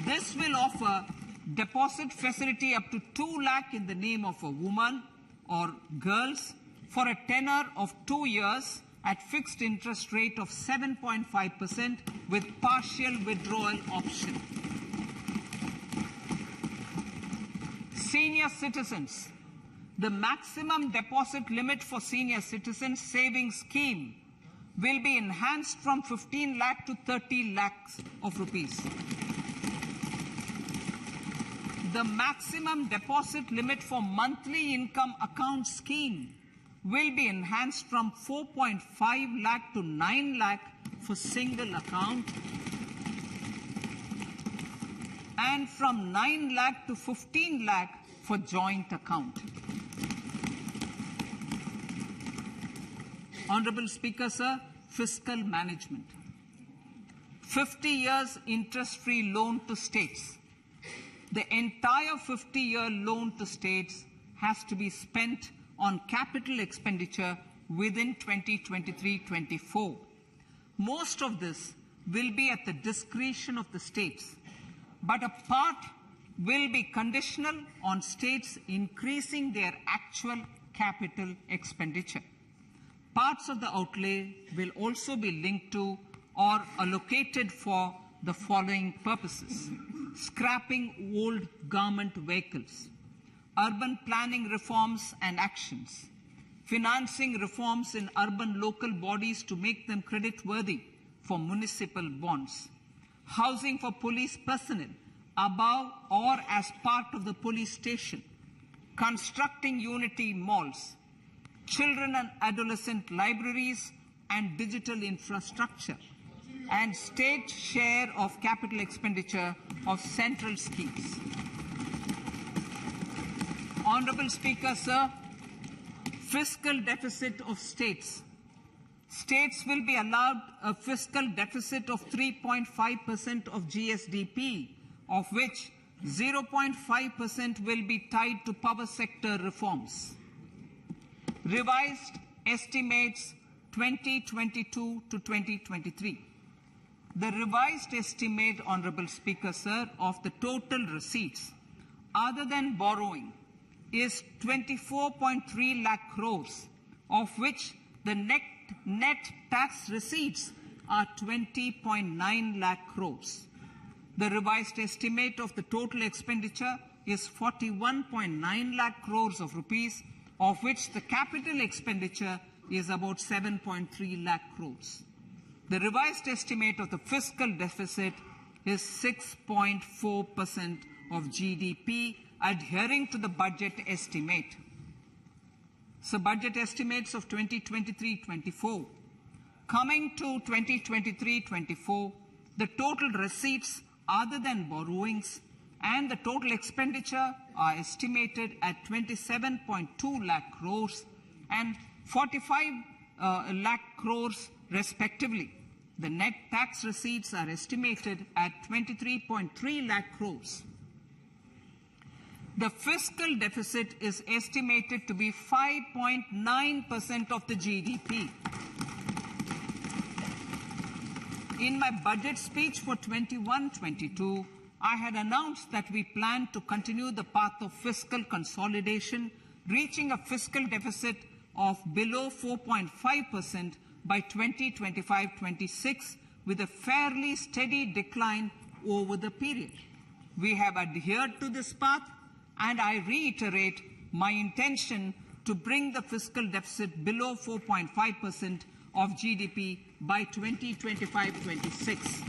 This will offer deposit facility up to 2 lakh in the name of a woman or girls for a tenor of 2 years at fixed interest rate of 7.5% with partial withdrawal option. Senior citizens. The maximum deposit limit for senior citizens savings scheme will be enhanced from 15 lakh to 30 lakhs of rupees. The maximum deposit limit for monthly income account scheme will be enhanced from 4.5 lakh to 9 lakh for single account and from 9 lakh to 15 lakh for joint account. Honorable Speaker, sir, fiscal management. 50 years interest-free loan to states. The entire 50-year loan to states has to be spent on capital expenditure within 2023-24. Most of this will be at the discretion of the states, but a part will be conditional on states increasing their actual capital expenditure. Parts of the outlay will also be linked to or allocated for the following purposes: scrapping old government vehicles, urban planning reforms and actions, financing reforms in urban local bodies to make them creditworthy for municipal bonds, housing for police personnel above or as part of the police station, constructing unity malls, children and adolescent libraries and digital infrastructure, and state share of capital expenditure of central schemes. Honorable Speaker, sir, fiscal deficit of states. States will be allowed a fiscal deficit of 3.5% of GSDP, of which 0.5% will be tied to power sector reforms. Revised estimates 2022 to 2023. The revised estimate, Honorable Speaker, sir, of the total receipts other than borrowing is 24.3 lakh crores, of which the net tax receipts are 20.9 lakh crores. The revised estimate of the total expenditure is 41.9 lakh crores of rupees, of which the capital expenditure is about 7.3 lakh crores. The revised estimate of the fiscal deficit is 6.4% of GDP, adhering to the budget estimate. So budget estimates of 2023-24. Coming to 2023-24, the total receipts other than borrowings and the total expenditure are estimated at 27.2 lakh crores and 45 lakh crores respectively. The net tax receipts are estimated at 23.3 lakh crores. The fiscal deficit is estimated to be 5.9% of the GDP. In my budget speech for 21-22, I had announced that we plan to continue the path of fiscal consolidation, reaching a fiscal deficit of below 4.5% by 2025-26, with a fairly steady decline over the period. We have adhered to this path, and I reiterate my intention to bring the fiscal deficit below 4.5% of GDP by 2025-26.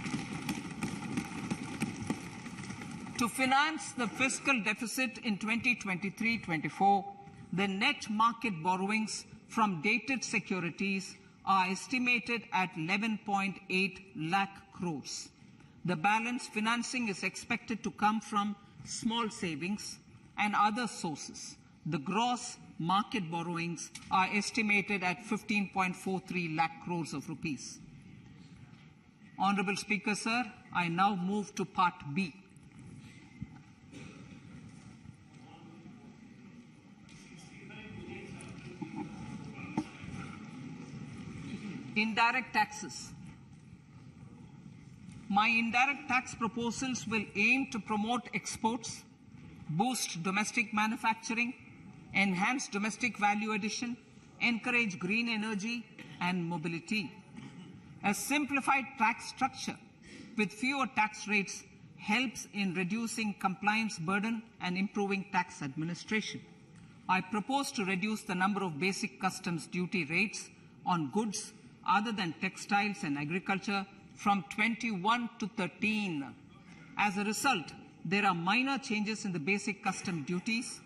To finance the fiscal deficit in 2023-24, the net market borrowings from dated securities are estimated at 11.8 lakh crores. The balance financing is expected to come from small savings and other sources. The gross market borrowings are estimated at 15.43 lakh crores of rupees. Honorable Speaker, sir, I now move to Part B. Indirect taxes. My indirect tax proposals will aim to promote exports, boost domestic manufacturing, enhance domestic value addition, encourage green energy and mobility. A simplified tax structure with fewer tax rates helps in reducing compliance burden and improving tax administration. I propose to reduce the number of basic customs duty rates on goods other than textiles and agriculture from 21 to 13. As a result, there are minor changes in the basic custom duties,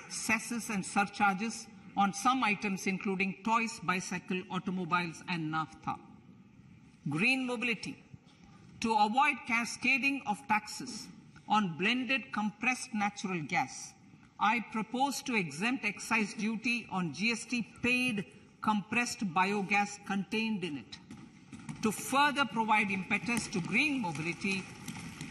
cesses and surcharges on some items including toys, bicycle, automobiles and naphtha. Green mobility. To avoid cascading of taxes on blended compressed natural gas, I propose to exempt excise duty on GST paid compressed biogas contained in it. To further provide impetus to green mobility,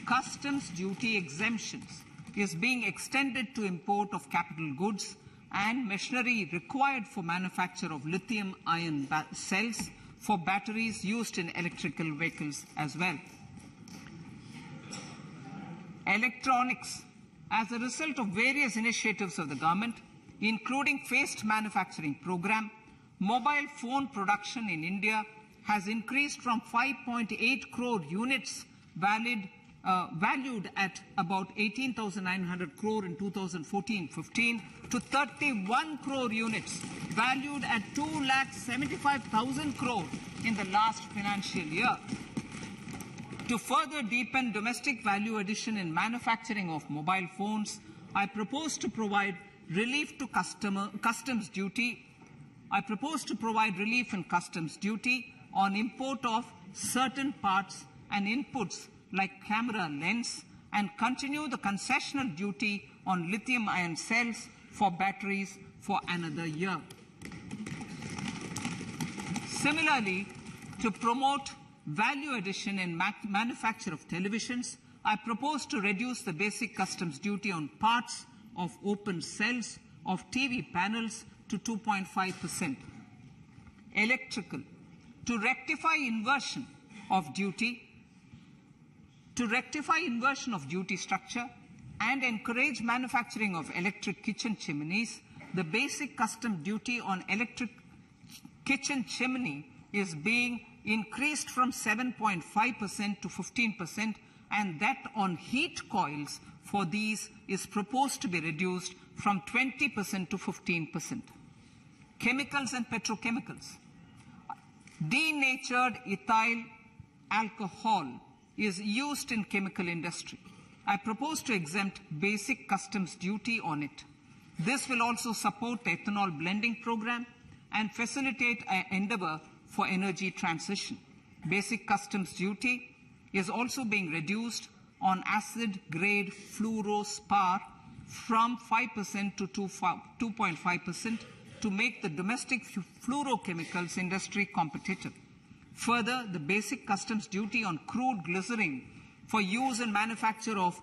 customs duty exemptions is being extended to import of capital goods and machinery required for manufacture of lithium-ion cells for batteries used in electrical vehicles as well. Electronics. As a result of various initiatives of the government, including phased manufacturing program, mobile phone production in India has increased from 5.8 crore units valued at about 18,900 crore in 2014-15 to 31 crore units valued at 2,75,000 crore in the last financial year. To further deepen domestic value addition in manufacturing of mobile phones, I propose to provide relief to customs duty. I propose to provide relief in customs duty on import of certain parts and inputs like camera lens and continue the concessional duty on lithium-ion cells for batteries for another year. Similarly, to promote value addition in manufacture of televisions, I propose to reduce the basic customs duty on parts of open cells of TV panels to 2.5%. Electrical. To rectify inversion of duty structure and encourage manufacturing of electric kitchen chimneys, the basic custom duty on electric kitchen chimney is being increased from 7.5% to 15%, and that on heat coils for these is proposed to be reduced from 20% to 15%. Chemicals and petrochemicals. Denatured ethyl alcohol is used in chemical industry. I propose to exempt basic customs duty on it. This will also support the ethanol blending program and facilitate an endeavor for energy transition. Basic customs duty is also being reduced on acid-grade fluorospar from 5% to 2.5% to make the domestic fluorochemicals industry competitive. Further, the basic customs duty on crude glycerin for use in manufacture of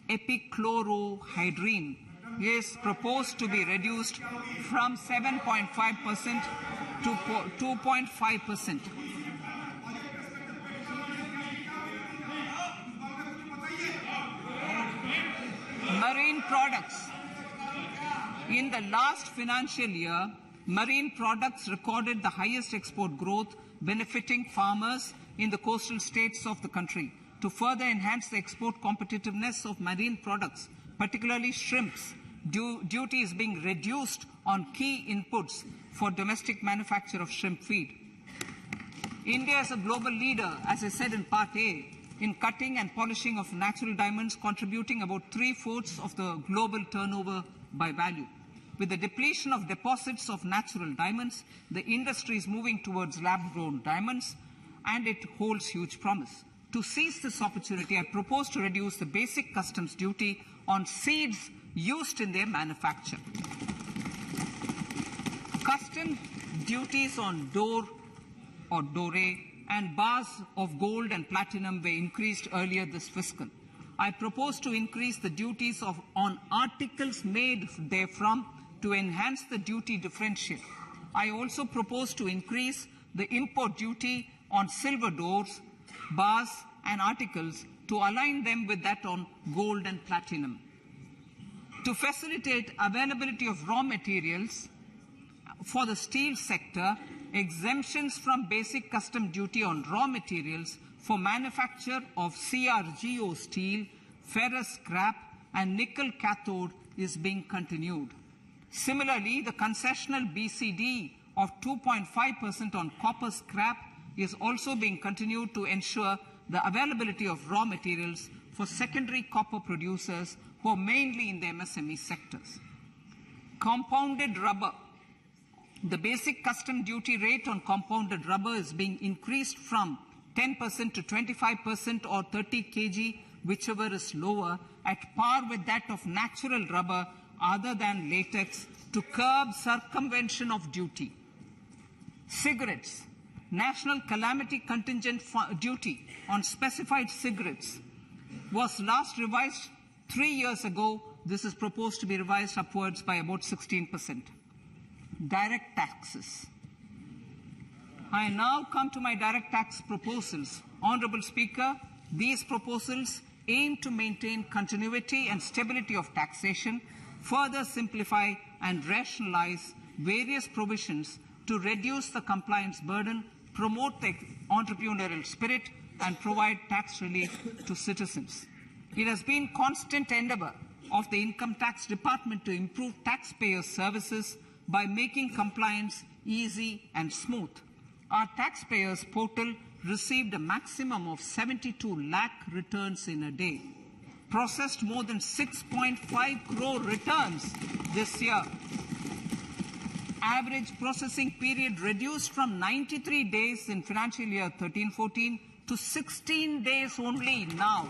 epichlorohydrin is proposed to be reduced from 7.5% to 2.5%. Marine products. In the last financial year, marine products recorded the highest export growth, benefiting farmers in the coastal states of the country. to further enhance the export competitiveness of marine products, particularly shrimps. Duty is being reduced on key inputs for domestic manufacture of shrimp feed. India is a global leader, as I said in Part A, in cutting and polishing of natural diamonds, contributing about 3/4 of the global turnover by value. With the depletion of deposits of natural diamonds, the industry is moving towards lab-grown diamonds, and it holds huge promise. To seize this opportunity, I propose to reduce the basic customs duty on seeds used in their manufacture. Custom duties on doré and bars of gold and platinum were increased earlier this fiscal. I propose to increase the duties on articles made therefrom to enhance the duty differential. I also propose to increase the import duty on silver doors, bars, and articles to align them with that on gold and platinum. To facilitate availability of raw materials for the steel sector, exemptions from basic custom duty on raw materials for manufacture of CRGO steel, ferrous scrap, and nickel cathode is being continued. Similarly, the concessional BCD of 2.5% on copper scrap is also being continued to ensure the availability of raw materials for secondary copper producers who are mainly in the MSME sectors. Compounded rubber. The basic custom duty rate on compounded rubber is being increased from 10% to 25% or 30 kg, whichever is lower, at par with that of natural rubber other than latex, to curb circumvention of duty. Cigarettes. National calamity contingent duty on specified cigarettes was last revised 3 years ago. This is proposed to be revised upwards by about 16%. Direct taxes. I now come to my direct tax proposals. Honourable Speaker, these proposals aim to maintain continuity and stability of taxation, further simplify and rationalize various provisions to reduce the compliance burden, promote the entrepreneurial spirit, and provide tax relief to citizens. It has been constant endeavour of the Income Tax Department to improve taxpayer services by making compliance easy and smooth. Our taxpayers portal received a maximum of 72 lakh returns in a day, processed more than 6.5 crore returns this year. Average processing period reduced from 93 days in financial year 13-14 to 16 days only now.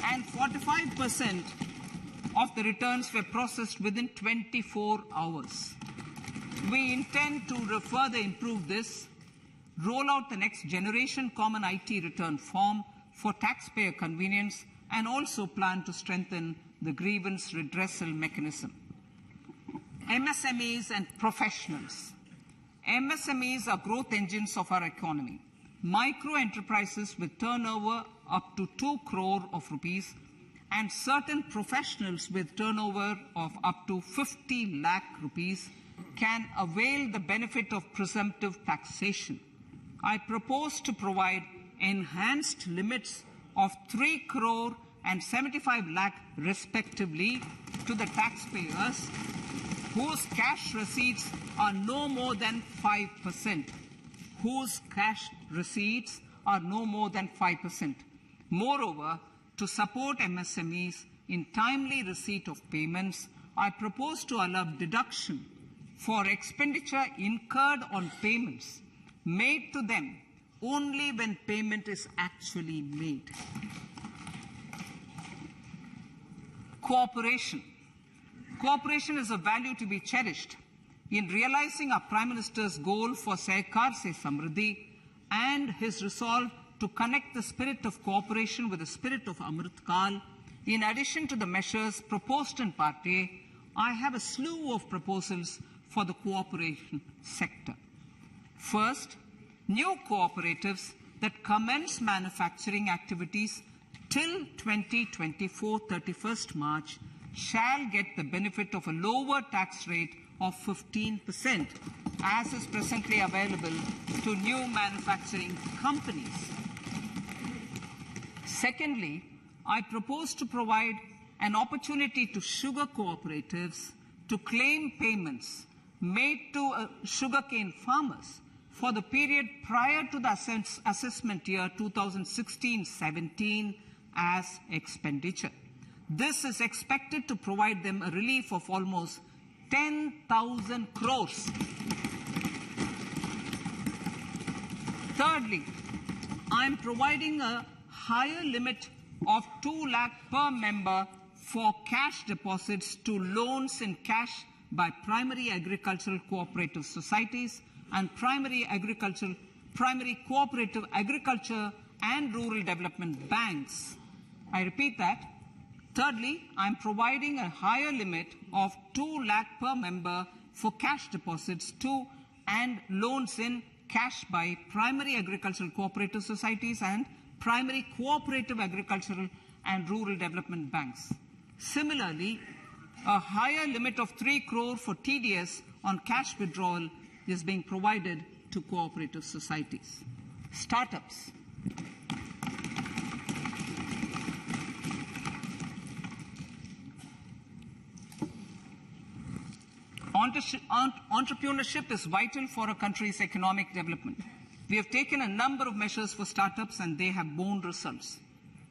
And 45% of the returns were processed within 24 hours. We intend to further improve this, roll out the next generation common IT return form for taxpayer convenience, and also plan to strengthen the grievance redressal mechanism. MSMEs and professionals. MSMEs are growth engines of our economy. Micro enterprises with turnover up to 2 crore of rupees and certain professionals with turnover of up to 50 lakh rupees can avail the benefit of presumptive taxation. I propose to provide enhanced limits of 3 crore and 75 lakh respectively to the taxpayers whose cash receipts are no more than 5%. Whose cash receipts are no more than 5%. Moreover, to support MSMEs in timely receipt of payments, I propose to allow deduction for expenditure incurred on payments made to them only when payment is actually made. Cooperation. Cooperation is a value to be cherished. In realizing our Prime Minister's goal for Sehkar Se Samriddhi and his resolve to connect the spirit of cooperation with the spirit of Amrit Kal, in addition to the measures proposed in Part A, I have a slew of proposals for the cooperation sector. First, new cooperatives that commence manufacturing activities till 2024, 31st March, shall get the benefit of a lower tax rate of 15%, as is presently available to new manufacturing companies. Secondly, I propose to provide an opportunity to sugar cooperatives to claim payments made to sugarcane farmers for the period prior to the assessment year 2016-17 as expenditure. This is expected to provide them a relief of almost 10,000 crores. Thirdly, I am providing a higher limit of 2 lakh per member for cash deposits to loans in cash by primary agricultural cooperative societies and primary cooperative agriculture and rural development banks. I repeat that. Thirdly, I am providing a higher limit of 2 lakh per member for cash deposits to and loans in cash by primary agricultural cooperative societies and primary cooperative agricultural and rural development banks. Similarly, a higher limit of 3 crore for TDS on cash withdrawal is being provided to cooperative societies. Startups. Entrepreneurship is vital for a country's economic development. We have taken a number of measures for startups and they have borne results.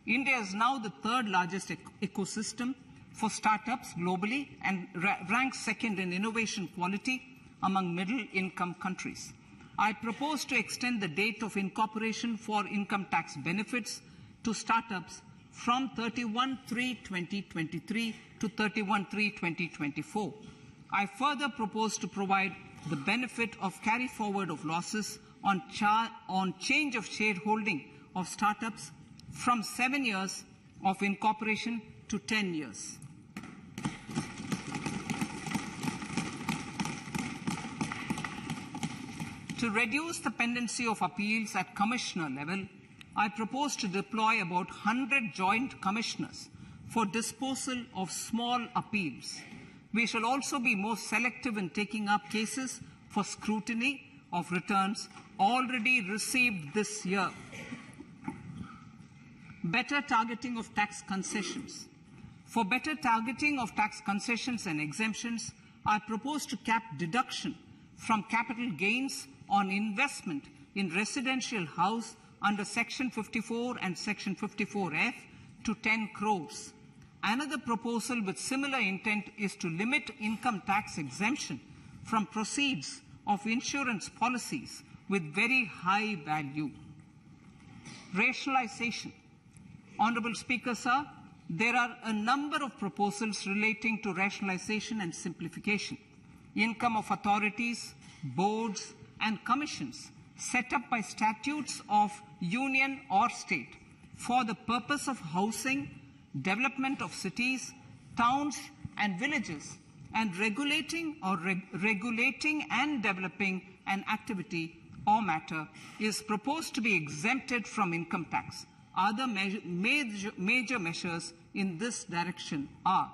India is now the third largest ecosystem for startups globally and ranks second in innovation quality among middle-income countries. I propose to extend the date of incorporation for income tax benefits to startups from 31/3/2023 to 31/3/2024. I further propose to provide the benefit of carry forward of losses on change of shareholding of startups from 7 years of incorporation to 10 years. To reduce the pendency of appeals at commissioner level, I propose to deploy about 100 joint commissioners for disposal of small appeals. We shall also be more selective in taking up cases for scrutiny of returns already received this year. Better targeting of tax concessions. For better targeting of tax concessions and exemptions, I propose to cap deduction from capital gains on investment in residential house under Section 54 and Section 54F to 10 crores. Another proposal with similar intent is to limit income tax exemption from proceeds of insurance policies with very high value. Rationalization. Honorable Speaker, sir, there are a number of proposals relating to rationalization and simplification. Income of authorities, boards, and commissions set up by statutes of union or state for the purpose of housing, development of cities, towns, and villages, and regulating and developing an activity or matter is proposed to be exempted from income tax. Other major measures in this direction are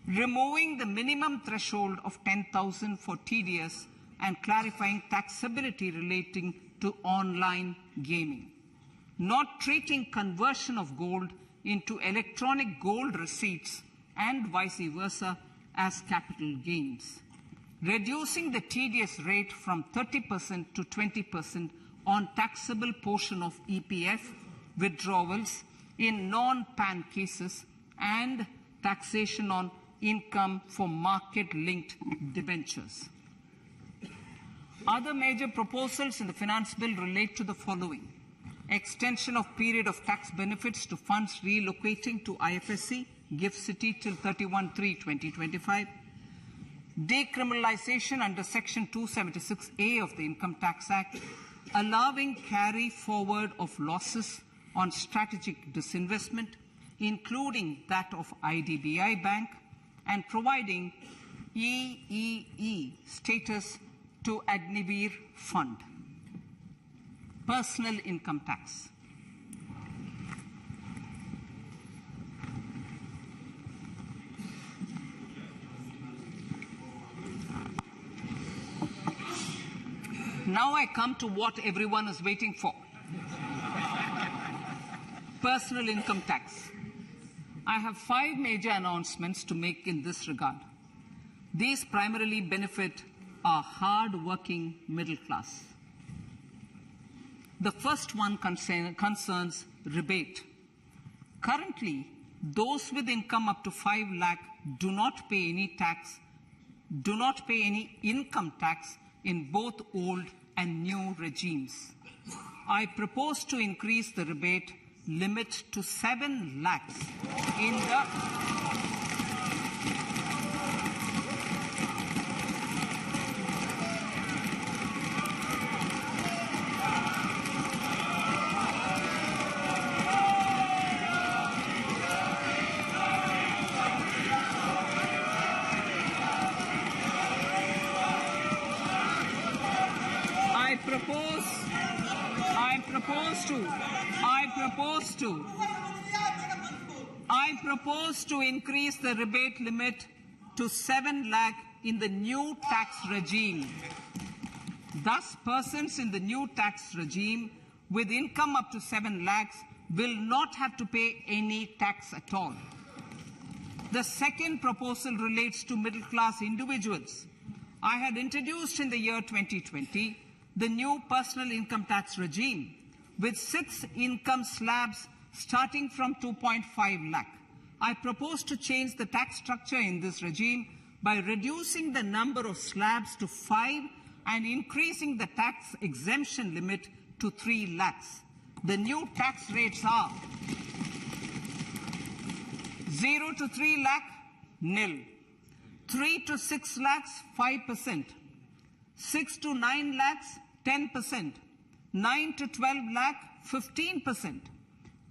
removing the minimum threshold of 10,000 for TDS and clarifying taxability relating to online gaming, not treating conversion of gold into electronic gold receipts and vice versa as capital gains, reducing the TDS rate from 30% to 20% on taxable portion of EPF withdrawals in non-PAN cases, and taxation on income for market-linked debentures. Other major proposals in the finance bill relate to the following: extension of period of tax benefits to funds relocating to IFSC, GIFT City till 31/3/2025, decriminalization under Section 276A of the Income Tax Act, allowing carry forward of losses on strategic disinvestment, including that of IDBI Bank, and providing EEE status to Agnivir Fund. Personal income tax. Now I come to what everyone is waiting for. personal income tax. I have 5 major announcements to make in this regard. These primarily benefit our hard-working middle class. The first one concerns rebate. Currently, those with income up to 5 lakh do not pay any income tax in both old and new regimes. I propose to increase the rebate limit to 7 lakhs in the I propose to increase the rebate limit to 7 lakh in the new tax regime. Thus, persons in the new tax regime with income up to 7 lakhs will not have to pay any tax at all. The second proposal relates to middle-class individuals. I had introduced in the year 2020 the new personal income tax regime with 6 income slabs starting from 2.5 lakh. I propose to change the tax structure in this regime by reducing the number of slabs to 5 and increasing the tax exemption limit to 3 lakhs. The new tax rates are 0 to 3 lakh, nil. 3 to 6 lakhs, 5%. 6 to 9 lakhs, 10%. 9 to 12 lakh, 15%.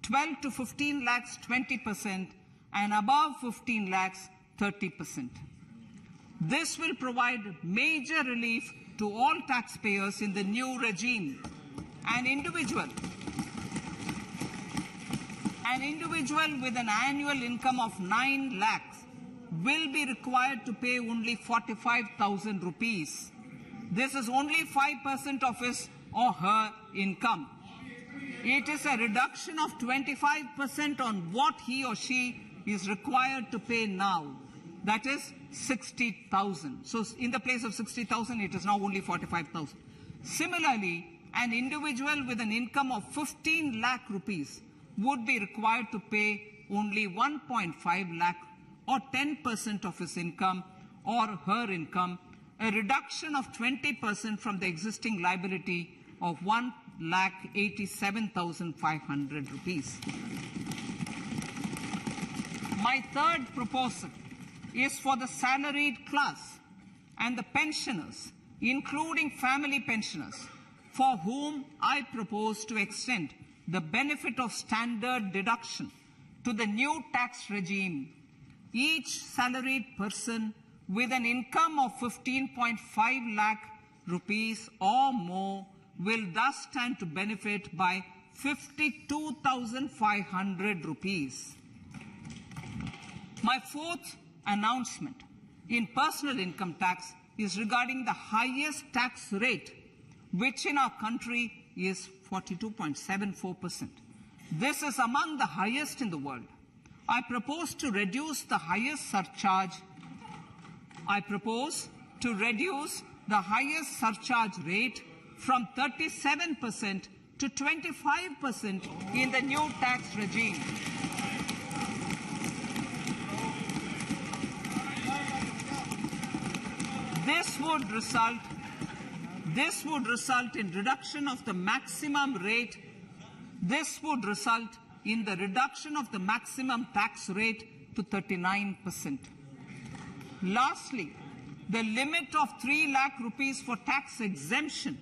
12 to 15 lakhs, 20%. And above 15 lakhs, 30%. This will provide major relief to all taxpayers in the new regime. An individual with an annual income of 9 lakhs will be required to pay only 45,000 rupees. This is only 5% of his or her income. It is a reduction of 25% on what he or she is required to pay now. That is 60,000. So in the place of 60,000, it is now only 45,000. Similarly, an individual with an income of 15 lakh rupees would be required to pay only 1.5 lakh or 10% of his income or her income, a reduction of 20% from the existing liability of 1,87,500 rupees. My third proposal is for the salaried class and the pensioners, including family pensioners, for whom I propose to extend the benefit of standard deduction to the new tax regime. Each salaried person with an income of 15.5 lakh rupees or more will thus stand to benefit by 52,500 rupees. My fourth announcement in personal income tax is regarding the highest tax rate, which in our country is 42.74%. This is among the highest in the world. I propose to reduce the highest surcharge. Rate from 37% to 25% in the new tax regime. This would result in reduction of the maximum rate. This would result in the reduction of the maximum tax rate to 39%. Lastly, the limit of 3 lakh rupees for tax exemption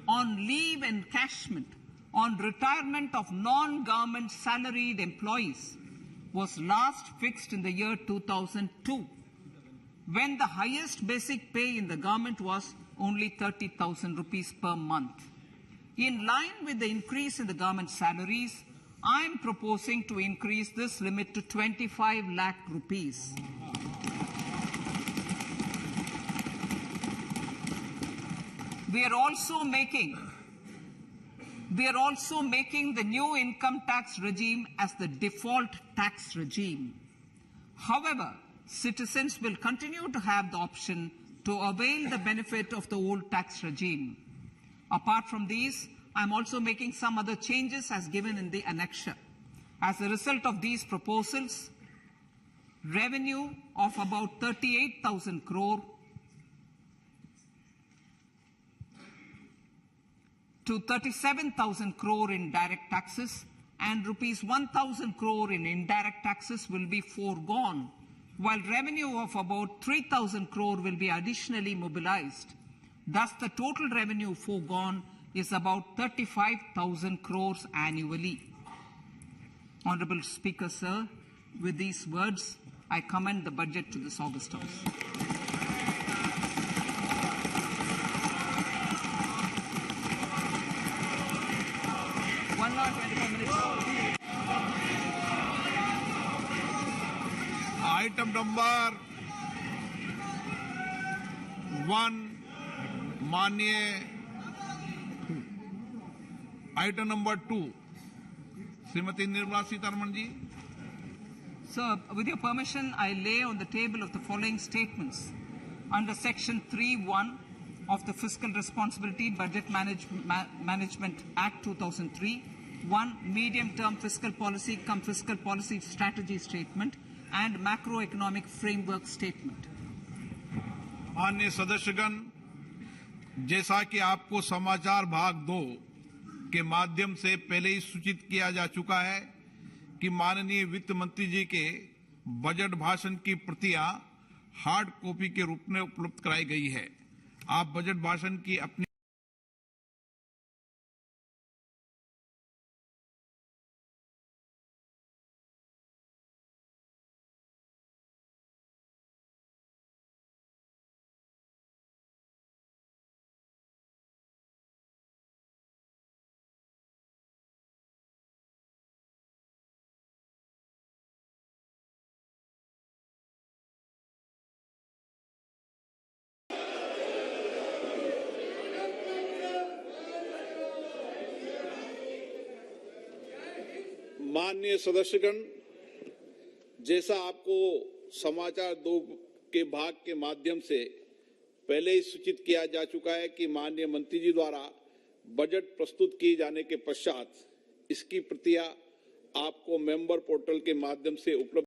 on leave encashment on retirement of non-government salaried employees was last fixed in the year 2002, when the highest basic pay in the government was only 30,000 rupees per month. In line with the increase in the government salaries, I am proposing to increase this limit to 25 lakh rupees. We are also making We are also making the new income tax regime as the default tax regime. However, citizens will continue to have the option to avail the benefit of the old tax regime. Apart from these, I'm also making some other changes as given in the annexure. As a result of these proposals, revenue of about 38,000 crore to 37,000 crore in direct taxes and rupees 1,000 crore in indirect taxes will be foregone, while revenue of about 3,000 crore will be additionally mobilized. Thus, the total revenue foregone is about 35,000 crores annually. Honorable Speaker, sir, with these words, I commend the budget to this August House. Item number 1, माननीय item number 2, Shrimati Nirmala Sitharaman ji. Sir, with your permission, I lay on the table of the following statements. Under Section 3(1) of the Fiscal Responsibility Budget Management Act 2003, 1. Medium-term fiscal policy cum fiscal policy strategy statement and macroeconomic framework statement. माननीय सदस्यगण, जैसा कि आपको समाचार भाग 2 के माध्यम से पहले ही सूचित किया जा चुका है कि माननीय वित्त मंत्री जी के बजट भाषण की प्रतियां हार्ड कॉपी के रूप में उपलब्ध कराई गई है. आप बजट भाषण की अपनी माननीय सदस्यगण, जैसा आपको समाचार 2 के भाग के माध्यम से पहले ही सूचित किया जा चुका है कि माननीय मंत्री जी द्वारा बजट प्रस्तुत किए जाने के पश्चात इसकी प्रतियां आपको मेंबर पोर्टल के माध्यम से उपलब्ध